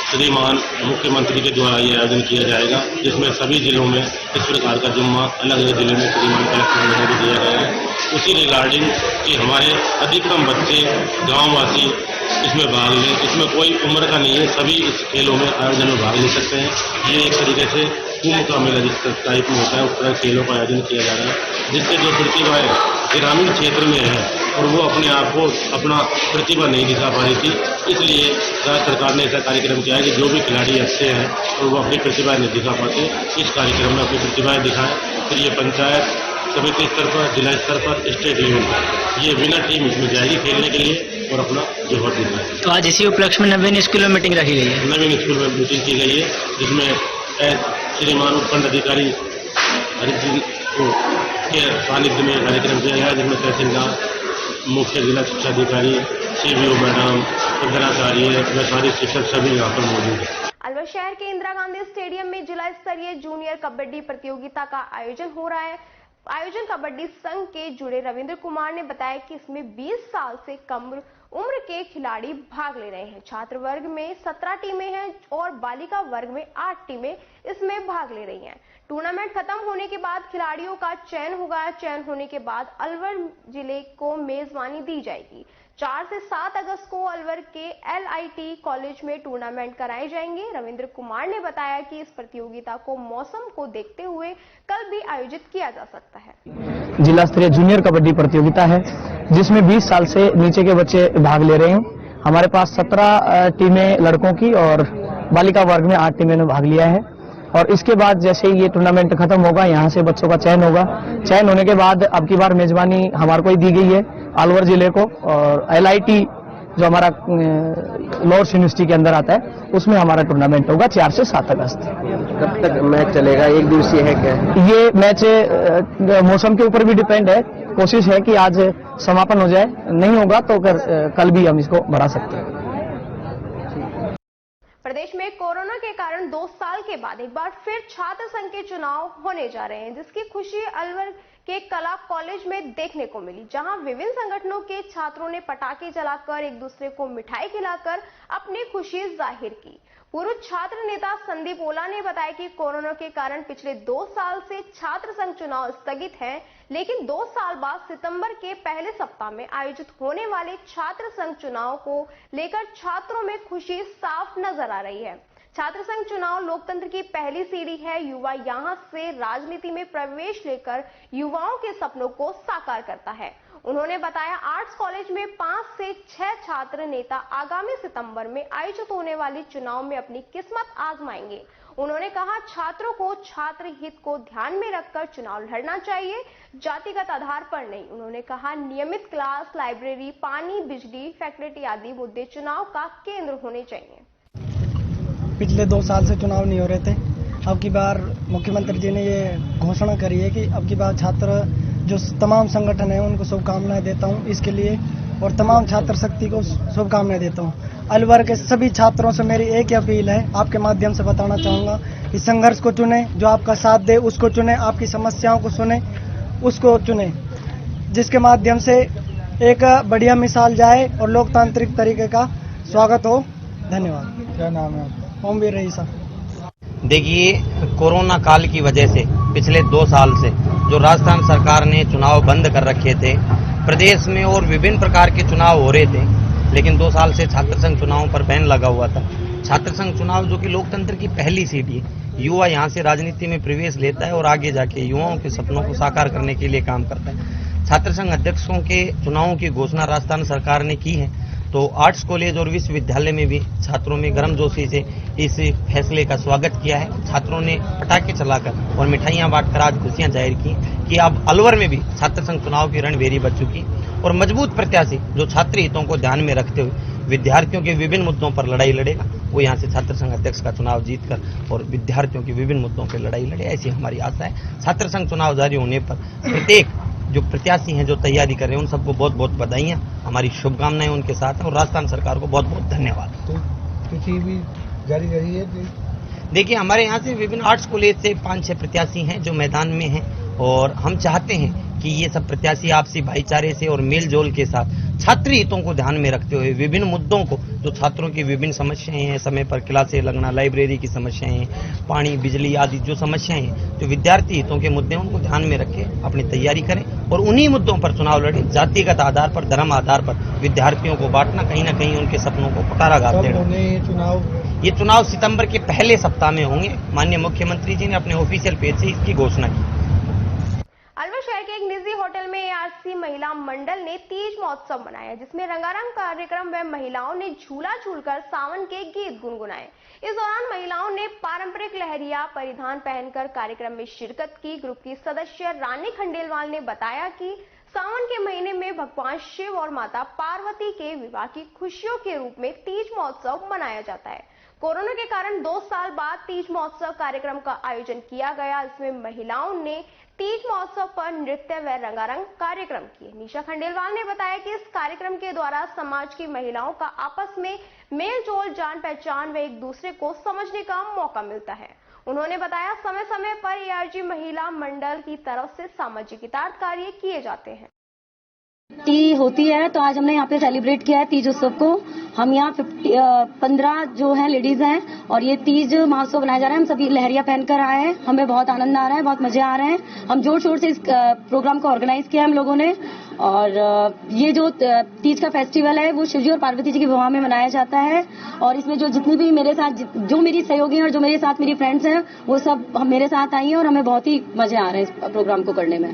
श्रीमान मुख्यमंत्री के द्वारा ये आयोजन किया जाएगा, जिसमें सभी जिलों में इस प्रकार का जुम्मा अलग अलग जिले में श्रीमान कलेक्टर को दिया गया है। उसी रिगार्डिंग कि हमारे अधिकतम बच्चे गांववासी इसमें भाग लें। इसमें कोई उम्र का नहीं है, सभी इस खेलों में आयोजन में भाग ले सकते हैं। ये एक तरीके से कुंभ का मेला जिस टाइप में होता है उस तरह खेलों का आयोजन किया जा रहा है, जिससे जो प्रतिभाएं ग्रामीण क्षेत्र में है और वो अपने आप को अपना प्रतिभा नहीं दिखा पा रही थी, इसलिए राज्य सरकार ने ऐसा कार्यक्रम किया है कि जो भी खिलाड़ी अच्छे हैं और वो अपनी प्रतिभा नहीं दिखा पाते, इस कार्यक्रम में अपनी प्रतिभाएं दिखाएं। फिर ये पंचायत समिति स्तर पर, जिला स्तर पर, स्टेट लेवल पर ये विनर टीम इसमें जाएगी खेलने के लिए और अपना जोहर दिखाएगी। तो आज इसी उपलक्ष्य में नवीन स्कूल में मीटिंग रखी गई है। नवीन स्कूल में मीटिंग की गई है, जिसमें श्रीमान उपखंड अधिकारी हरिजी को के सानिध्य में कार्यक्रम किया गया, जिसमें तहसीलदार, मुख्य जिला शिक्षा अधिकारी, CBO मैडम, प्रधानाचार्य, वैचारी शिक्षक सभी यहाँ पर मौजूद है। अलवर शहर के इंदिरा गांधी स्टेडियम में जिला स्तरीय जूनियर कबड्डी प्रतियोगिता का आयोजन हो रहा है। आयोजन कबड्डी संघ के जुड़े रविंद्र कुमार ने बताया कि इसमें 20 साल से कम उम्र के खिलाड़ी भाग ले रहे हैं। छात्र वर्ग में 17 टीमें हैं और बालिका वर्ग में 8 टीमें इसमें भाग ले रही हैं। टूर्नामेंट खत्म होने के बाद खिलाड़ियों का चयन होगा। चयन होने के बाद अलवर जिले को मेजबानी दी जाएगी। 4 से 7 अगस्त को अलवर के LIT कॉलेज में टूर्नामेंट कराए जाएंगे। रविंद्र कुमार ने बताया कि इस प्रतियोगिता को मौसम को देखते हुए कल भी आयोजित किया जा सकता है। जिला स्तरीय जूनियर कबड्डी प्रतियोगिता है, जिसमें 20 साल से नीचे के बच्चे भाग ले रहे हैं। हमारे पास 17 टीमें लड़कों की और बालिका वर्ग में 8 टीमें ने भाग लिया है। और इसके बाद जैसे ये टूर्नामेंट खत्म होगा, यहाँ से बच्चों का चयन होगा। चयन होने के बाद अब की बार मेजबानी हमारे को ही दी गई है, अलवर जिले को, और LIT जो हमारा लॉर्ड्स यूनिवर्सिटी के अंदर आता है, उसमें हमारा टूर्नामेंट होगा 4 से 7 अगस्त। कब तक मैच चलेगा? एक दिवसीय है क्या? ये मैच मौसम के ऊपर भी डिपेंड है। कोशिश है कि आज समापन हो जाए, नहीं होगा तो कल भी हम इसको बढ़ा सकते हैं। प्रदेश में कोरोना के कारण 2 साल के बाद एक बार फिर छात्र संघ के चुनाव होने जा रहे हैं, जिसकी खुशी अलवर के कला कॉलेज में देखने को मिली, जहां विभिन्न संगठनों के छात्रों ने पटाखे जलाकर एक दूसरे को मिठाई खिलाकर अपनी खुशी जाहिर की। पूर्व छात्र नेता संदीप ओला ने बताया कि कोरोना के कारण पिछले 2 साल से छात्र संघ चुनाव स्थगित हैं, लेकिन 2 साल बाद सितंबर के पहले सप्ताह में आयोजित होने वाले छात्र संघ चुनाव को लेकर छात्रों में खुशी साफ नजर आ रही है। छात्र संघ चुनाव लोकतंत्र की पहली सीढ़ी है। युवा यहां से राजनीति में प्रवेश लेकर युवाओं के सपनों को साकार करता है। उन्होंने बताया आर्ट्स कॉलेज में 5 से 6 छात्र नेता आगामी सितंबर में आयोजित होने वाले चुनाव में अपनी किस्मत आजमाएंगे। उन्होंने कहा छात्रों को छात्र हित को ध्यान में रखकर चुनाव लड़ना चाहिए, जातिगत आधार पर नहीं। उन्होंने कहा नियमित क्लास, लाइब्रेरी, पानी, बिजली, फैसिलिटी आदि मुद्दे चुनाव का केंद्र होने चाहिए। पिछले 2 साल से चुनाव नहीं हो रहे थे। अब की बार मुख्यमंत्री जी ने ये घोषणा करी है कि अब की बार छात्र जो तमाम संगठन है उनको शुभकामनाएं देता हूं इसके लिए, और तमाम छात्र शक्ति को शुभकामनाएं देता हूं। अलवर के सभी छात्रों से मेरी एक ही अपील है, आपके माध्यम से बताना चाहूंगा कि संघर्ष को चुने, जो आपका साथ दे उसको चुने, आपकी समस्याओं को सुने उसको चुने, जिसके माध्यम से एक बढ़िया मिसाल जाए और लोकतांत्रिक तरीके का स्वागत हो। धन्यवाद। क्या नाम है? ओमवीर रईसा। देखिए, कोरोना काल की वजह से पिछले 2 साल से जो राजस्थान सरकार ने चुनाव बंद कर रखे थे प्रदेश में और विभिन्न प्रकार के चुनाव हो रहे थे, लेकिन 2 साल से छात्र संघ चुनावों पर बैन लगा हुआ था। छात्र संघ चुनाव जो कि लोकतंत्र की पहली सीढ़ी है, युवा यहाँ से राजनीति में प्रवेश लेता है और आगे जाके युवाओं के सपनों को साकार करने के लिए काम करता है। छात्र संघ अध्यक्षों के चुनावों की घोषणा राजस्थान सरकार ने की है, तो आर्ट्स कॉलेज और विश्वविद्यालय में भी छात्रों में गर्मजोशी से इस फैसले का स्वागत किया है। छात्रों ने पटाखे चलाकर और मिठाइयां बांटकर आज खुशियां जाहिर की कि अब अलवर में भी छात्र संघ चुनाव की रणभेरी बज चुकी और मजबूत प्रत्याशी जो छात्र हितों को ध्यान में रखते हुए विद्यार्थियों के विभिन्न मुद्दों पर लड़ाई लड़ेगा, वो यहाँ से छात्र संघ अध्यक्ष का चुनाव जीतकर और विद्यार्थियों के विभिन्न मुद्दों पर लड़ाई लड़े, ऐसी हमारी आशा है। छात्र संघ चुनाव जारी होने पर प्रत्येक जो प्रत्याशी हैं जो तैयारी कर रहे हैं उन सबको बहुत बहुत बधाइयाँ, हमारी शुभकामनाएं उनके साथ हैं और राजस्थान सरकार को बहुत बहुत धन्यवाद। तो तिथि भी जारी रही है? देखिए, हमारे यहाँ से विभिन्न आर्ट्स कॉलेज से 5-6 प्रत्याशी हैं जो मैदान में हैं और हम चाहते हैं कि ये सब प्रत्याशी आपसी भाईचारे से और मेल जोल के साथ छात्र हितों को ध्यान में रखते हुए विभिन्न मुद्दों को, जो छात्रों की विभिन्न समस्याएं हैं, समय पर क्लासें लगना, लाइब्रेरी की समस्याएं हैं, पानी, बिजली आदि जो समस्याएं हैं, जो विद्यार्थी हितों के मुद्दे हैं, उनको ध्यान में रख के अपनी तैयारी करें और उन्हीं मुद्दों पर चुनाव लड़ें। जातिगत आधार पर, धर्म आधार पर विद्यार्थियों को बांटना कहीं न कहीं उनके सपनों को पटारा घात देना। ये चुनाव सितंबर के पहले सप्ताह में होंगे। माननीय मुख्यमंत्री जी ने अपने ऑफिशियल पेज से इसकी घोषणा की। अलवर शहर के एक निजी होटल में ARC महिला मंडल ने तीज महोत्सव मनाया, जिसमें रंगारंग कार्यक्रम में महिलाओं ने झूला झूलकर सावन के गीत गुनगुनाए। इस दौरान महिलाओं ने पारंपरिक लहरिया परिधान पहनकर कार्यक्रम में शिरकत की। ग्रुप की सदस्य रानी खंडेलवाल ने बताया कि सावन के महीने में भगवान शिव और माता पार्वती के विवाह की खुशियों के रूप में तीज महोत्सव मनाया जाता है। कोरोना के कारण 2 साल बाद तीज महोत्सव कार्यक्रम का आयोजन किया गया। इसमें महिलाओं ने तीज महोत्सव पर नृत्य व रंगारंग कार्यक्रम किए। निशा खंडेलवाल ने बताया कि इस कार्यक्रम के द्वारा समाज की महिलाओं का आपस में मेल जोल, जान पहचान व एक दूसरे को समझने का मौका मिलता है। उन्होंने बताया समय समय पर ARG महिला मंडल की तरफ से सामाजिक हितार्थ कार्य किए जाते हैं। तीज होती है तो आज हमने यहाँ पे सेलिब्रेट किया है तीज उत्सव को। हम यहाँ 15 जो है लेडीज हैं और ये तीज महोत्सव बनाया जा रहा है। हम सभी लहरिया पहनकर आए हैं, हमें बहुत आनंद आ रहा है, बहुत मजे आ रहे हैं। हम जोर शोर से इस प्रोग्राम को ऑर्गेनाइज किया हम लोगों ने। और ये जो तीज का फेस्टिवल है वो शिवजी और पार्वती जी के विवाह में मनाया जाता है। और इसमें जो जितनी भी मेरे साथ जो मेरी सहयोगी हैं और जो मेरे साथ मेरी फ्रेंड्स हैं वो सब मेरे साथ आई हैं और हमें बहुत ही मजे आ रहे हैं इस प्रोग्राम को करने में।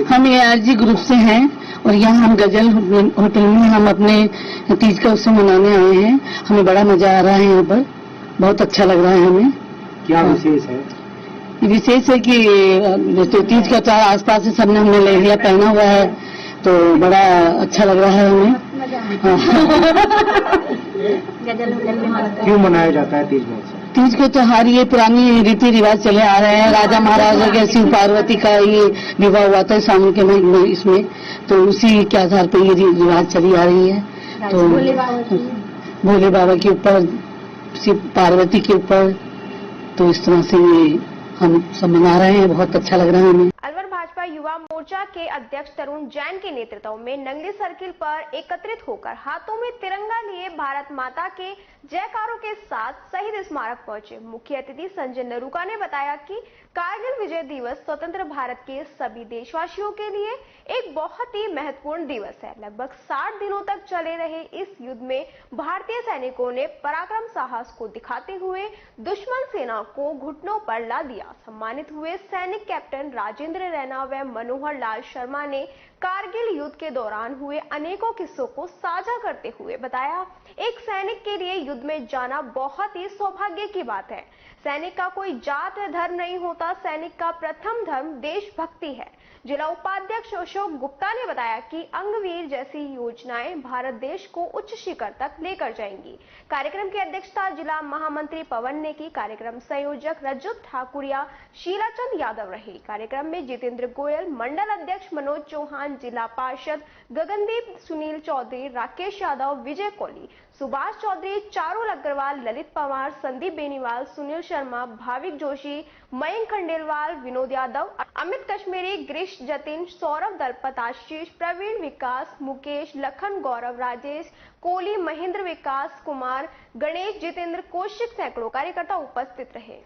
हम ARG ग्रुप से हैं और यहाँ हम गजल होटल में हम अपने तीज का उत्सव मनाने आए हैं। हमें बड़ा मजा आ रहा है, यहाँ पर बहुत अच्छा लग रहा है हमें। क्या विशेष है? विशेष है कि जैसे तीज का त्योहार आसपास से सबने हमने लहरिया पहना हुआ है तो बड़ा अच्छा लग रहा है हमें। क्यों मनाया जाता है तीज महोत्सव? तीज के त्योहार ये पुरानी रीति रिवाज चले आ रहे हैं। राजा महाराजा के शिव पार्वती का ये विवाह हुआ था सावन के महीने इसमें, तो उसी के आधार पर ये रिवाज चली आ रही है। तो भोले बाबा के ऊपर, शिव पार्वती के ऊपर, तो इस तरह से ये हम सब मना रहे हैं। बहुत अच्छा लग रहा है हमें। अलवर भाजपा युवा मोर्चा के अध्यक्ष तरुण जैन के नेतृत्व में नंगली सर्किल पर एकत्रित होकर हाथों में तिरंगा लिए भारत माता के जयकारों के साथ शहीद स्मारक पहुंचे। मुख्य अतिथि संजय नरूका ने बताया कि कारगिल विजय दिवस स्वतंत्र भारत के सभी देशवासियों के लिए एक बहुत ही महत्वपूर्ण दिवस है। लगभग 60 दिनों तक चले रहे इस युद्ध में भारतीय सैनिकों ने पराक्रम साहस को दिखाते हुए दुश्मन सेना को घुटनों पर ला दिया। सम्मानित हुए सैनिक कैप्टन राजेंद्र रैना व मनोहर लाल शर्मा ने कारगिल युद्ध के दौरान हुए अनेकों किस्सों को साझा करते हुए बताया, एक सैनिक के लिए युद्ध में जाना बहुत ही सौभाग्य की बात है। सैनिक का कोई जात या धर्म नहीं होता, सैनिक का प्रथम धर्म देशभक्ति है। जिला उपाध्यक्ष अशोक गुप्ता ने बताया कि अंगवीर जैसी योजनाएं भारत देश को उच्च शिखर तक लेकर जाएंगी। कार्यक्रम की अध्यक्षता जिला महामंत्री पवन ने की। कार्यक्रम संयोजक रजत ठाकुरिया, शीलाचंद यादव रहे। कार्यक्रम में जितेंद्र गोयल, मंडल अध्यक्ष मनोज चौहान, जिला पार्षद गगनदीप, सुनील चौधरी, राकेश यादव, विजय कोहली, सुभाष चौधरी, चारुल अग्रवाल, ललित पवार, संदीप बेनीवाल, सुनील शर्मा, भाविक जोशी, मयंक खंडेलवाल, विनोद यादव, अमित कश्मीरी, गिरीश जतिन, सौरभ दलपत, आशीष, प्रवीण, विकास, मुकेश, लखन, गौरव, राजेश, कोहली, महेंद्र, विकास कुमार, गणेश, जितेंद्र, कौशिक सैकड़ों कार्यकर्ता उपस्थित रहे।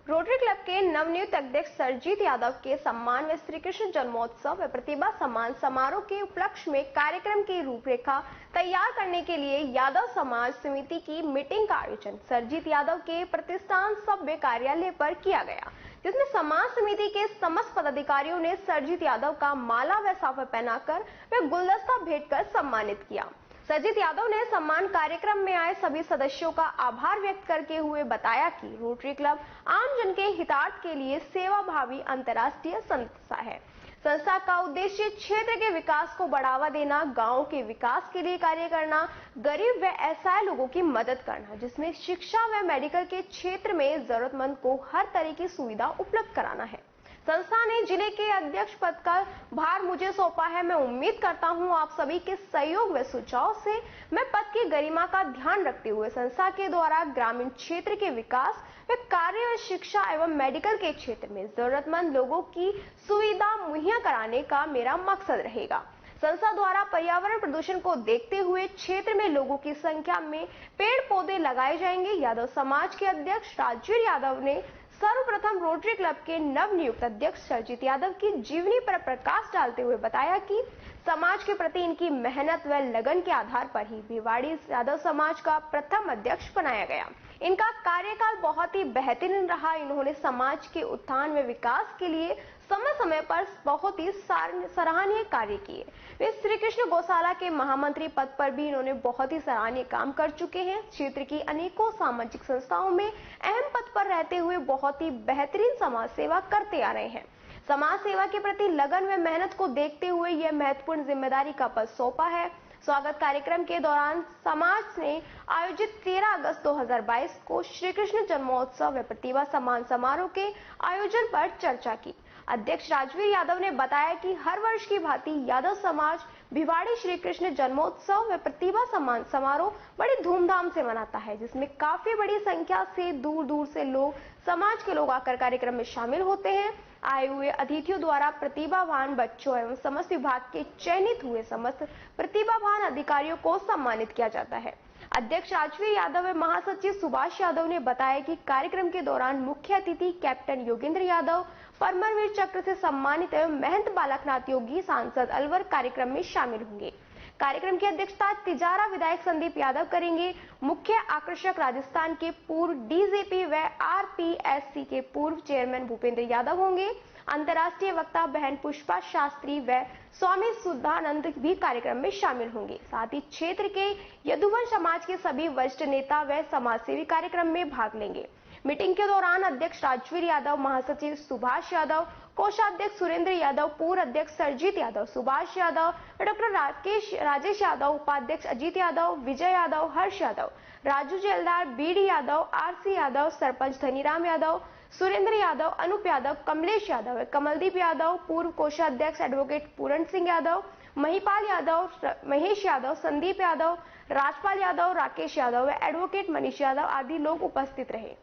रोटरी क्लब के नवनियुक्त अध्यक्ष सरजीत यादव के सम्मान में श्री कृष्ण जन्मोत्सव व प्रतिभा सम्मान समारोह के उपलक्ष्य में कार्यक्रम की रूपरेखा तैयार करने के लिए यादव समाज समिति की मीटिंग का आयोजन सरजीत यादव के प्रतिष्ठान सभ्य कार्यालय पर किया गया, जिसमें समाज समिति के समस्त पदाधिकारियों ने सरजीत यादव का माला व साफा पहनाकर व गुलदस्ता भेंट कर सम्मानित किया। सरजीत यादव ने सम्मान कार्यक्रम में आए सभी सदस्यों का आभार व्यक्त करते हुए बताया कि रोटरी क्लब आम जन के हितार्थ के लिए सेवाभावी अंतर्राष्ट्रीय संस्था है। संस्था का उद्देश्य क्षेत्र के विकास को बढ़ावा देना, गांव के विकास के लिए कार्य करना, गरीब व असहाय लोगों की मदद करना, जिसमें शिक्षा व मेडिकल के क्षेत्र में जरूरतमंद को हर तरह की सुविधा उपलब्ध कराना है। संस्था ने जिले के अध्यक्ष पद का भार मुझे सौंपा है। मैं उम्मीद करता हूं आप सभी के सहयोग व सुझाव से मैं पद की गरिमा का ध्यान रखते हुए संस्था के द्वारा ग्रामीण क्षेत्र के विकास व कार्य व शिक्षा एवं मेडिकल के क्षेत्र में जरूरतमंद लोगों की सुविधा मुहैया कराने का मेरा मकसद रहेगा। संस्था द्वारा पर्यावरण प्रदूषण को देखते हुए क्षेत्र में लोगों की संख्या में पेड़ पौधे लगाए जाएंगे। यादव समाज के अध्यक्ष राजवीर यादव ने सर्वप्रथम रोटरी क्लब के नव नियुक्त अध्यक्ष सरजीत यादव की जीवनी पर प्रकाश डालते हुए बताया कि समाज के प्रति इनकी मेहनत व लगन के आधार पर ही भिवाड़ी यादव समाज का प्रथम अध्यक्ष बनाया गया। इनका कार्यकाल बहुत ही बेहतरीन रहा। इन्होंने समाज के उत्थान व विकास के लिए समय समय पर बहुत ही सराहनीय कार्य किए। वे श्री कृष्ण गौशाला के महामंत्री पद पर भी इन्होंने बहुत ही सराहनीय काम कर चुके हैं। क्षेत्र की अनेकों सामाजिक संस्थाओं में अहम पद पर रहते हुए बहुत ही बेहतरीन समाज सेवा करते आ रहे हैं। समाज सेवा के प्रति लगन व मेहनत को देखते हुए यह महत्वपूर्ण जिम्मेदारी का पद सौंपा है। स्वागत कार्यक्रम के दौरान समाज ने आयोजित 13 अगस्त 2022 को श्री कृष्ण जन्मोत्सव व प्रतिभा सम्मान समारोह के आयोजन पर चर्चा की। अध्यक्ष राजवीर यादव ने बताया कि हर वर्ष की भांति यादव समाज भिवाड़ी श्री कृष्ण जन्मोत्सव व प्रतिभा सम्मान समारोह बड़ी धूमधाम से मनाता है, जिसमें काफी बड़ी संख्या से दूर दूर से लोग समाज के लोग आकर कार्यक्रम में शामिल होते हैं। आए हुए अतिथियों द्वारा प्रतिभावान बच्चों एवं समस्त विभाग के चयनित हुए समस्त प्रतिभावान अधिकारियों को सम्मानित किया जाता है। अध्यक्ष राजवीर यादव व महासचिव सुभाष यादव ने बताया कि कार्यक्रम के दौरान मुख्य अतिथि कैप्टन योगेंद्र यादव परमवीर चक्र से सम्मानित एवं महंत बालकनाथ योगी सांसद अलवर कार्यक्रम में शामिल होंगे। कार्यक्रम की अध्यक्षता तिजारा विधायक संदीप यादव करेंगे। मुख्य आकर्षक राजस्थान के पूर्व डीजीपी व आरपीएससी के पूर्व चेयरमैन भूपेंद्र यादव होंगे। अंतर्राष्ट्रीय वक्ता बहन पुष्पा शास्त्री व स्वामी सुधानंद भी कार्यक्रम में शामिल होंगे। साथ ही क्षेत्र के यदुवंश समाज के सभी वरिष्ठ नेता व समाजसेवी कार्यक्रम में भाग लेंगे। मीटिंग के दौरान अध्यक्ष राजवीर यादव, महासचिव सुभाष यादव, कोषाध्यक्ष सुरेंद्र यादव, पूर्व अध्यक्ष सरजीत यादव, सुभाष यादव, डॉक्टर राजेश यादव, उपाध्यक्ष अजीत यादव, विजय यादव, हर्ष यादव, राजू जेलदार, बीडी यादव, आरसी यादव, सरपंच धनीराम यादव, सुरेंद्र यादव, अनूप यादव, कमलेश यादव, कमलदीप यादव, पूर्व कोषाध्यक्ष एडवोकेट पूरण सिंह यादव, महिपाल यादव, महेश यादव, संदीप यादव, राजपाल यादव, राकेश यादव व एडवोकेट मनीष यादव आदि लोग उपस्थित रहे।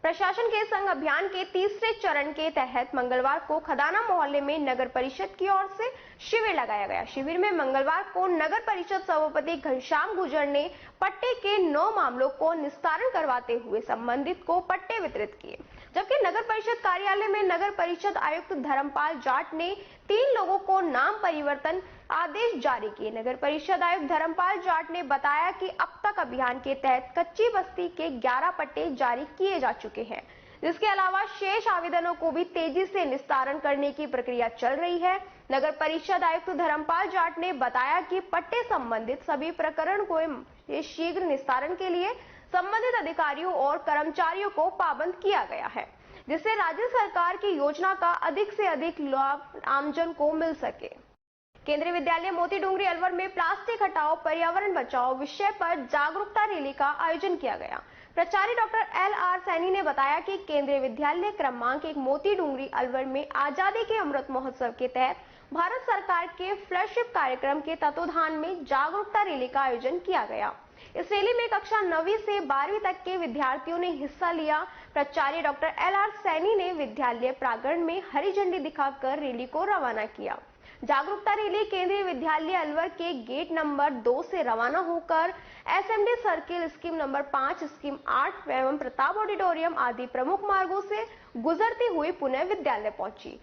प्रशासन के संग अभियान के तीसरे चरण के तहत मंगलवार को खदाना मोहल्ले में नगर परिषद की ओर से शिविर लगाया गया। शिविर में मंगलवार को नगर परिषद सभापति घनश्याम गुर्जर ने पट्टे के 9 मामलों को निस्तारण करवाते हुए संबंधित को पट्टे वितरित किए, जबकि नगर परिषद कार्यालय में नगर परिषद आयुक्त धर्मपाल जाट ने 3 लोगों को नाम परिवर्तन आदेश जारी किए। नगर परिषद आयुक्त धर्मपाल जाट ने बताया कि अब तक अभियान के तहत कच्ची बस्ती के 11 पट्टे जारी किए जा चुके हैं, जिसके अलावा शेष आवेदनों को भी तेजी से निस्तारण करने की प्रक्रिया चल रही है। नगर परिषद आयुक्त धर्मपाल जाट ने बताया कि पट्टे संबंधित सभी प्रकरण को शीघ्र निस्तारण के लिए संबंधित अधिकारियों और कर्मचारियों को पाबंद किया गया है, जिससे राज्य सरकार की योजना का अधिक से अधिक लाभ आमजन को मिल सके। केंद्रीय विद्यालय मोती डूंगरी अलवर में प्लास्टिक हटाओ पर्यावरण बचाओ विषय पर जागरूकता रैली का आयोजन किया गया। प्राचार्य डॉक्टर LR सैनी ने बताया कि केंद्रीय विद्यालय क्रमांक 1 मोती डूंगरी अलवर में आजादी के अमृत महोत्सव के तहत भारत सरकार के फ्लैगशिप कार्यक्रम के तत्वाधान में जागरूकता रैली का आयोजन किया गया। इस रैली में कक्षा 9वीं से 12वीं तक के विद्यार्थियों ने हिस्सा लिया। प्राचार्य डॉक्टर LR सैनी ने विद्यालय प्रांगण में हरी झंडी दिखाकर रैली को रवाना किया। जागरूकता रैली केंद्रीय विद्यालय अलवर के गेट नंबर 2 से रवाना होकर SMD circle, scheme number 5, scheme 8 एवं प्रताप ऑडिटोरियम आदि प्रमुख मार्गों से गुजरती हुई पुनः विद्यालय पहुंची।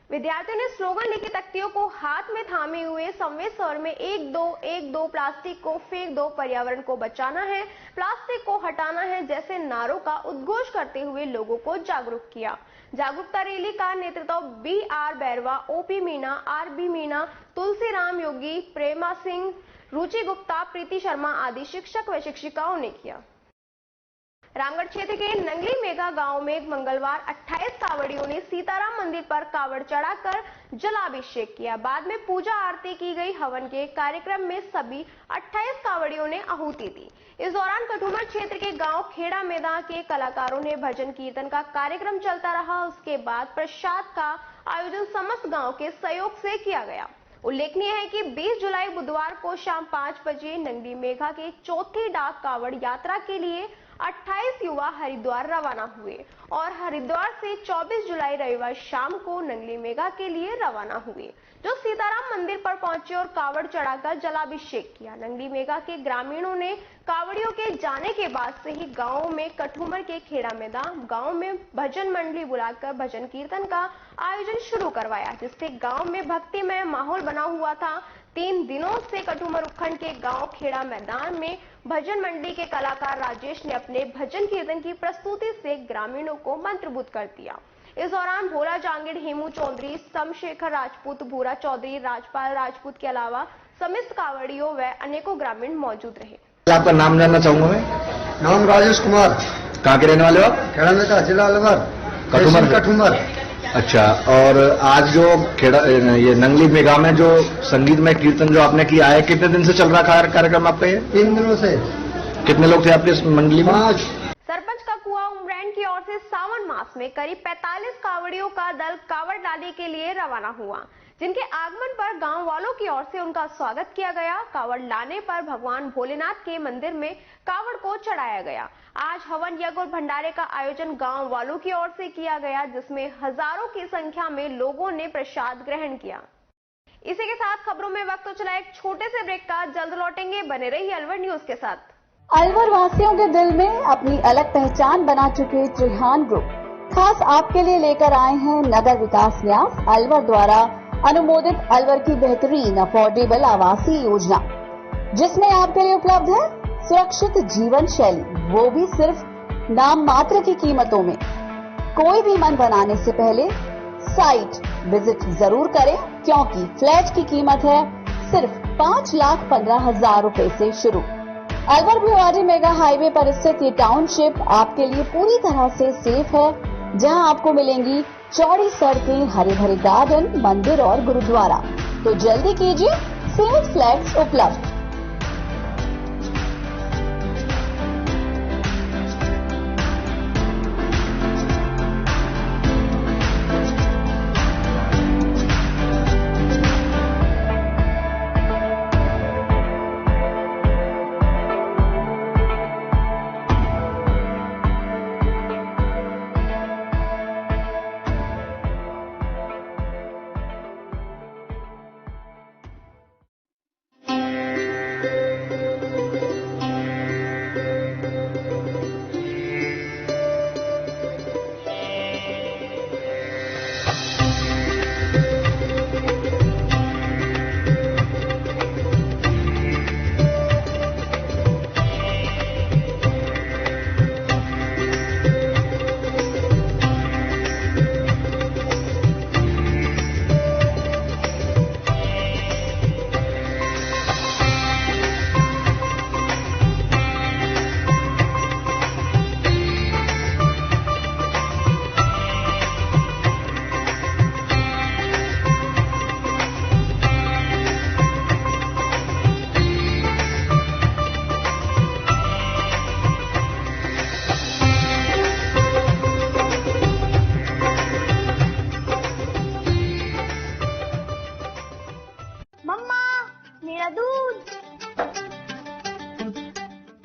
विद्यार्थियों ने स्लोगन लिखी तख्तियों को हाथ में थामे हुए संवेद स्वर में 1-2-1-2 प्लास्टिक को फेंक दो, पर्यावरण को बचाना है, प्लास्टिक को हटाना है जैसे नारों का उद्घोष करते हुए लोगों को जागरूक किया। जागरूकता रैली का नेतृत्व BR Bairwa, OP Meena, RB Meena, Tulsiram योगी, प्रेमा सिंह, रुचि गुप्ता, प्रीति शर्मा आदि शिक्षक व शिक्षिकाओं ने किया। रामगढ़ क्षेत्र के नंगली मेघा गांव में मंगलवार 28 कांवड़ियों ने सीताराम मंदिर पर कावड़ चढ़ाकर जलाभिषेक किया। बाद में पूजा आरती की गई। हवन के कार्यक्रम में सभी 28 कांवड़ियों ने आहुति दी। इस दौरान कठुमर क्षेत्र के गांव खेड़ा मैदान के कलाकारों ने भजन कीर्तन का कार्यक्रम चलता रहा। उसके बाद प्रसाद का आयोजन समस्त गांव के सहयोग से किया गया। उल्लेखनीय है कि 20 जुलाई बुधवार को शाम 5 बजे नंगली मेघा के चौथी डाक कावड़ यात्रा के लिए 28 युवा हरिद्वार रवाना हुए और हरिद्वार से 24 जुलाई रविवार शाम को नंगली मेघा के लिए रवाना हुए, जो सीताराम मंदिर पर पहुंचे और कावड़ चढ़ाकर जलाभिषेक किया। नंगली मेघा के ग्रामीणों ने कावड़ियों के जाने के बाद से ही गांव में कठुमर के खेड़ा मैदान गांव में भजन मंडली बुलाकर भजन कीर्तन का आयोजन शुरू करवाया, जिससे गांव में भक्तिमय माहौल बना हुआ था। 3 दिनों से कठुमर उपखंड के गांव खेड़ा मैदान में भजन मंडली के कलाकार राजेश ने अपने भजन कीर्तन की प्रस्तुति से ग्रामीणों को मंत्रमुग्ध कर दिया। इस दौरान भोला जांगिड़, हेमू चौधरी, समशेखर राजपूत, भूरा चौधरी, राजपाल राजपूत के अलावा समस्त कावड़ियों व अनेकों ग्रामीण मौजूद रहे। आपका नाम जानना चाहूंगा मैं। नाम राजेश कुमार। कहाँ के रहने वाले हो आप? खेड़ा में जिला अलवर, कठुमर। अच्छा, और आज जो खेड़ा ये नंगली मेघा में जो संगीत में कीर्तन जो आपने किया है, कितने दिन से चल रहा कार्यक्रम आपका ये? 3 दिनों से। कितने लोग थे आपके इस मंडली में? 5। सरपंच का कुआं उमरैन की ओर से सावन मास में करीब 45 कावड़ियों का दल कावड़ लाने के लिए रवाना हुआ, जिनके आगमन पर गांव वालों की ओर से उनका स्वागत किया गया। कावड़ लाने पर भगवान भोलेनाथ के मंदिर में कावड़ को चढ़ाया गया। आज हवन यज्ञ और भंडारे का आयोजन गांव वालों की ओर से किया गया, जिसमें हजारों की संख्या में लोगों ने प्रसाद ग्रहण किया। इसी के साथ खबरों में वक्त तो चला एक छोटे से ब्रेक का, जल्द लौटेंगे, बने रहिए अलवर न्यूज के साथ। अलवर वासियों के दिल में अपनी अलग पहचान बना चुके त्रिहान ग्रुप खास आपके लिए लेकर आए हैं नगर विकास न्यास अलवर द्वारा अनुमोदित अलवर की बेहतरीन अफोर्डेबल आवासीय योजना, जिसमें आपके लिए उपलब्ध है सुरक्षित जीवन शैली, वो भी सिर्फ नाम मात्र की कीमतों में। कोई भी मन बनाने से पहले साइट विजिट जरूर करें, क्योंकि फ्लैट की कीमत है सिर्फ 5,15,000 रुपए से शुरू। अलवर भिवाड़ी मेगा हाईवे पर स्थित ये टाउनशिप आपके लिए पूरी तरह से सेफ है, जहां आपको मिलेंगी चौड़ी सड़कें, हरे भरे गार्डन, मंदिर और गुरुद्वारा। तो जल्दी कीजिए, सेफ फ्लैट्स उपलब्ध।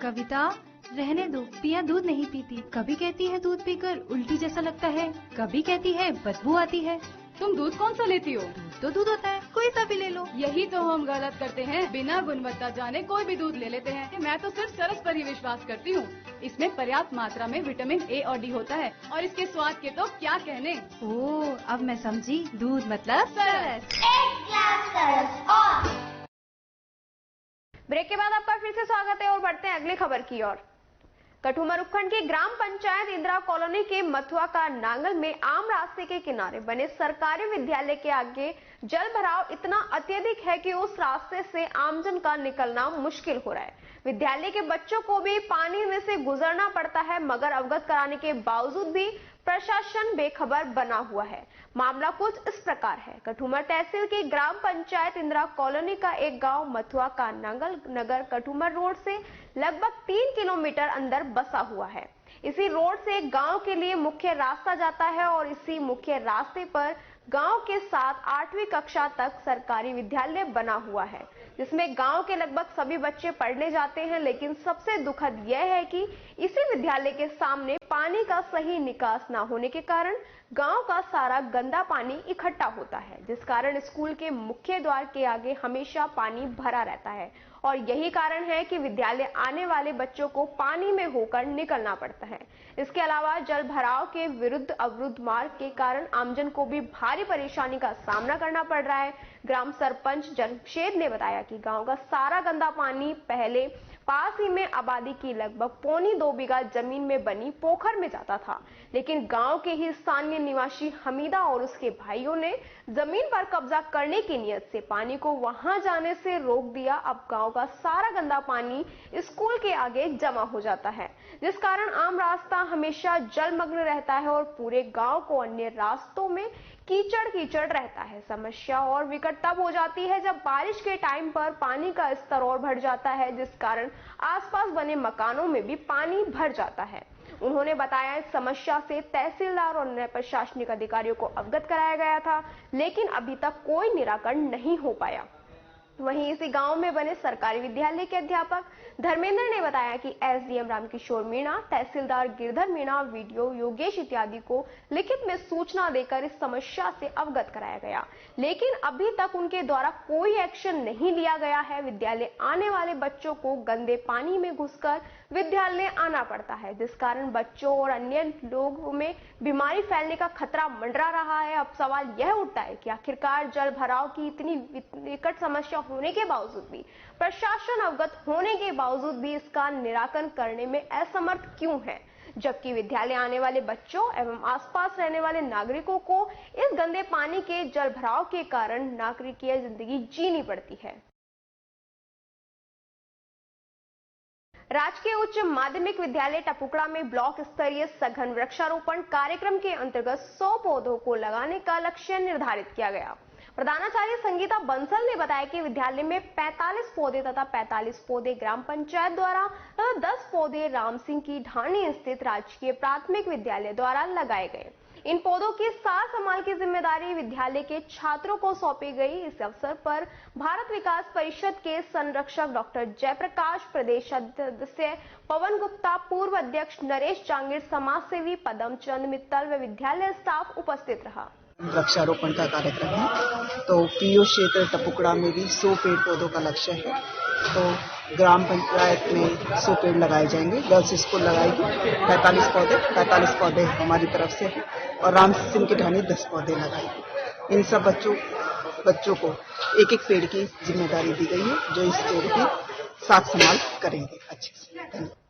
कविता, रहने दो, पिया दूध नहीं पीती। कभी कहती है दूध पीकर उल्टी जैसा लगता है, कभी कहती है बदबू आती है। तुम दूध कौन सा लेती हो? दूध तो दूध होता है, कोई सा भी ले लो। यही तो हम गलत करते हैं, बिना गुणवत्ता जाने कोई भी दूध ले लेते हैं। मैं तो सिर्फ सरस पर ही विश्वास करती हूँ। इसमें पर्याप्त मात्रा में विटामिन ए और डी होता है और इसके स्वाद के तो क्या कहने। ओह, अब मैं समझी, दूध मतलब सरस। ब्रेक के बाद आपका फिर से स्वागत है और बढ़ते हैं अगली खबर की ओर। कठुमर उपखंड के ग्राम पंचायत इंदिरा कॉलोनी के मथुआ का नांगल में आम रास्ते के किनारे बने सरकारी विद्यालय के आगे जल भराव इतना अत्यधिक है कि उस रास्ते से आमजन का निकलना मुश्किल हो रहा है। विद्यालय के बच्चों को भी पानी में से गुजरना पड़ता है, मगर अवगत कराने के बावजूद भी प्रशासन बेखबर बना हुआ है। मामला कुछ इस प्रकार है। कठुमर तहसील के ग्राम पंचायत इंदिरा कॉलोनी का एक गांव मथुआ का नांगल नगर कठुमर रोड से लगभग 3 किलोमीटर अंदर बसा हुआ है। इसी रोड से गांव के लिए मुख्य रास्ता जाता है और इसी मुख्य रास्ते पर गांव के साथ 8वीं कक्षा तक सरकारी विद्यालय बना हुआ है, जिसमें गांव के लगभग सभी बच्चे पढ़ने जाते हैं। लेकिन सबसे दुखद यह है कि इसी विद्यालय के सामने पानी का सही निकास न होने के कारण गांव का सारा गंदा पानी इकट्ठा होता है, जिस कारण स्कूल के मुख्य द्वार के आगे हमेशा पानी भरा रहता है और यही कारण है कि विद्यालय आने वाले बच्चों को पानी में होकर निकलना पड़ता है। इसके अलावा जल भराव के विरुद्ध अवरुद्ध मार्ग के कारण आमजन को भी भारी परेशानी का सामना करना पड़ रहा है। ग्राम सरपंच जमशेद ने बताया कि गांव का सारा गंदा पानी पहले पास ही में आबादी की लगभग 1.25 बीघा जमीन में बनी पोखर में जाता था, लेकिन गांव के ही स्थानीय निवासी हमीदा और उसके भाइयों ने जमीन पर कब्जा करने की नियत से पानी को वहां जाने से रोक दिया। अब गांव का सारा गंदा पानी स्कूल के आगे जमा हो जाता है, जिस कारण आम रास्ता हमेशा जलमग्न रहता है और पूरे गांव को अन्य रास्तों में कीचड़ रहता है। समस्या और विकट तब हो जाती है जब बारिश के टाइम पर पानी का स्तर और बढ़ जाता है, जिस कारण आसपास बने मकानों में भी पानी भर जाता है। उन्होंने बताया इस समस्या से तहसीलदार और अन्य प्रशासनिक अधिकारियों को अवगत कराया गया था, लेकिन अभी तक कोई निराकरण नहीं हो पाया। वहीं इसी गांव में बने सरकारी विद्यालय के अध्यापक धर्मेंद्र ने बताया कि एसडीएम रामकिशोर मीणा, तहसीलदार गिरधर मीणा, वीडियो योगेश इत्यादि को लिखित में सूचना देकर इस समस्या से अवगत कराया गया, लेकिन अभी तक उनके द्वारा कोई एक्शन नहीं लिया गया है। विद्यालय आने वाले बच्चों को गंदे पानी में घुसकर विद्यालय आना पड़ता है, जिस कारण बच्चों और अन्य लोगों में बीमारी फैलने का खतरा मंडरा रहा है। अब सवाल यह उठता है कि आखिरकार जल भराव की इतनी विकट समस्या होने के बावजूद भी प्रशासन अवगत होने के बावजूद भी इसका निराकरण करने में असमर्थ क्यों है, जबकि विद्यालय आने वाले बच्चों एवं आसपास रहने वाले नागरिकों को इस गंदे पानी के जल भराव के कारण नागरिकीय जिंदगी जीनी पड़ती है। राजकीय उच्च माध्यमिक विद्यालय टपुकड़ा में ब्लॉक स्तरीय सघन वृक्षारोपण कार्यक्रम के अंतर्गत 100 पौधों को लगाने का लक्ष्य निर्धारित किया गया। प्रधानाचार्य संगीता बंसल ने बताया कि विद्यालय में 45 पौधे तथा 45 पौधे ग्राम पंचायत द्वारा तथा 10 पौधे राम सिंह की ढाणी स्थित राजकीय प्राथमिक विद्यालय द्वारा लगाए गए। इन पौधों की सार संभाल की जिम्मेदारी विद्यालय के छात्रों को सौंपी गई। इस अवसर पर भारत विकास परिषद के संरक्षक डॉक्टर जयप्रकाश, प्रदेश सदस्य पवन गुप्ता, पूर्व अध्यक्ष नरेश जांगीर, समाज सेवी पदमचंद मित्तल व विद्यालय स्टाफ उपस्थित रहा। वृक्षारोपण का कार्यक्रम है, तो पीओ क्षेत्र टपुकड़ा में भी 100 पेड़ पौधों का लक्ष्य है। तो ग्राम पंचायत में 100 पेड़ लगाए जाएंगे, गर्ल्स स्कूल लगाएगी 45 पौधे हमारी तरफ से है और राम सिंह की ढाणी 10 पौधे लगाएगी। इन सब बच्चों को एक पेड़ की जिम्मेदारी दी गई है, जो इस पेड़ की साथ संभाल करेंगे अच्छे से।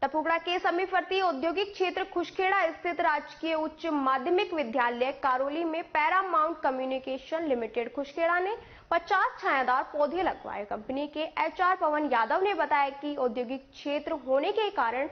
टपुकड़ा के समीपवर्ती औद्योगिक क्षेत्र खुशखेड़ा स्थित राजकीय उच्च माध्यमिक विद्यालय कारोली में पैरामाउंट कम्युनिकेशन लिमिटेड खुशखेड़ा ने 50 छायादार पौधे लगवाए। कंपनी के एचआर पवन यादव ने बताया कि औद्योगिक क्षेत्र होने के कारण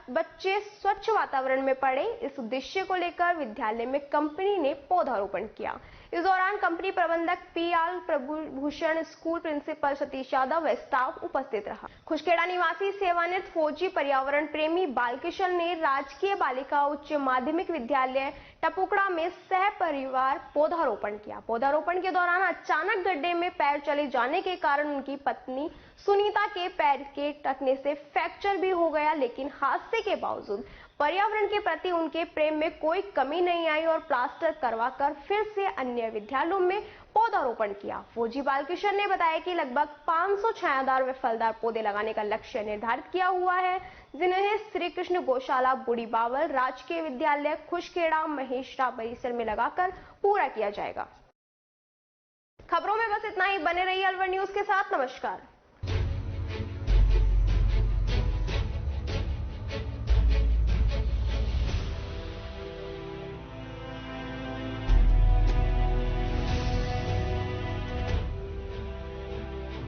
बच्चे स्वच्छ वातावरण में पढ़े, इस उद्देश्य को लेकर विद्यालय में कंपनी ने पौधारोपण किया। इस दौरान कंपनी प्रबंधक पीआल प्रभुभूषण, स्कूल प्रिंसिपल सतीश यादव व स्टाफ उपस्थित रहा। खुशखेड़ा निवासी सेवानिवृत्त फौजी पर्यावरण प्रेमी बालकिशन ने राजकीय बालिका उच्च माध्यमिक विद्यालय टपुकड़ा में सह परिवार पौधारोपण किया। पौधारोपण के दौरान अचानक गड्ढे में पैर चले जाने के कारण उनकी पत्नी सुनीता के पैर के टकने से फ्रैक्चर भी हो गया, लेकिन हादसे के बावजूद पर्यावरण के प्रति उनके प्रेम में कोई कमी नहीं आई और प्लास्टर करवाकर फिर से अन्य विद्यालयों में पौधारोपण किया। फौजी बालकिशन ने बताया कि लगभग 500 छायादार व फलदार पौधे लगाने का लक्ष्य निर्धारित किया हुआ है, जिन्हें श्री कृष्ण गौशाला बुढ़ी बावल, राजकीय विद्यालय खुशखेड़ा, महेशरा परिसर में लगाकर पूरा किया जाएगा। खबरों में बस इतना ही। बने रहिए अलवर न्यूज के साथ। नमस्कार।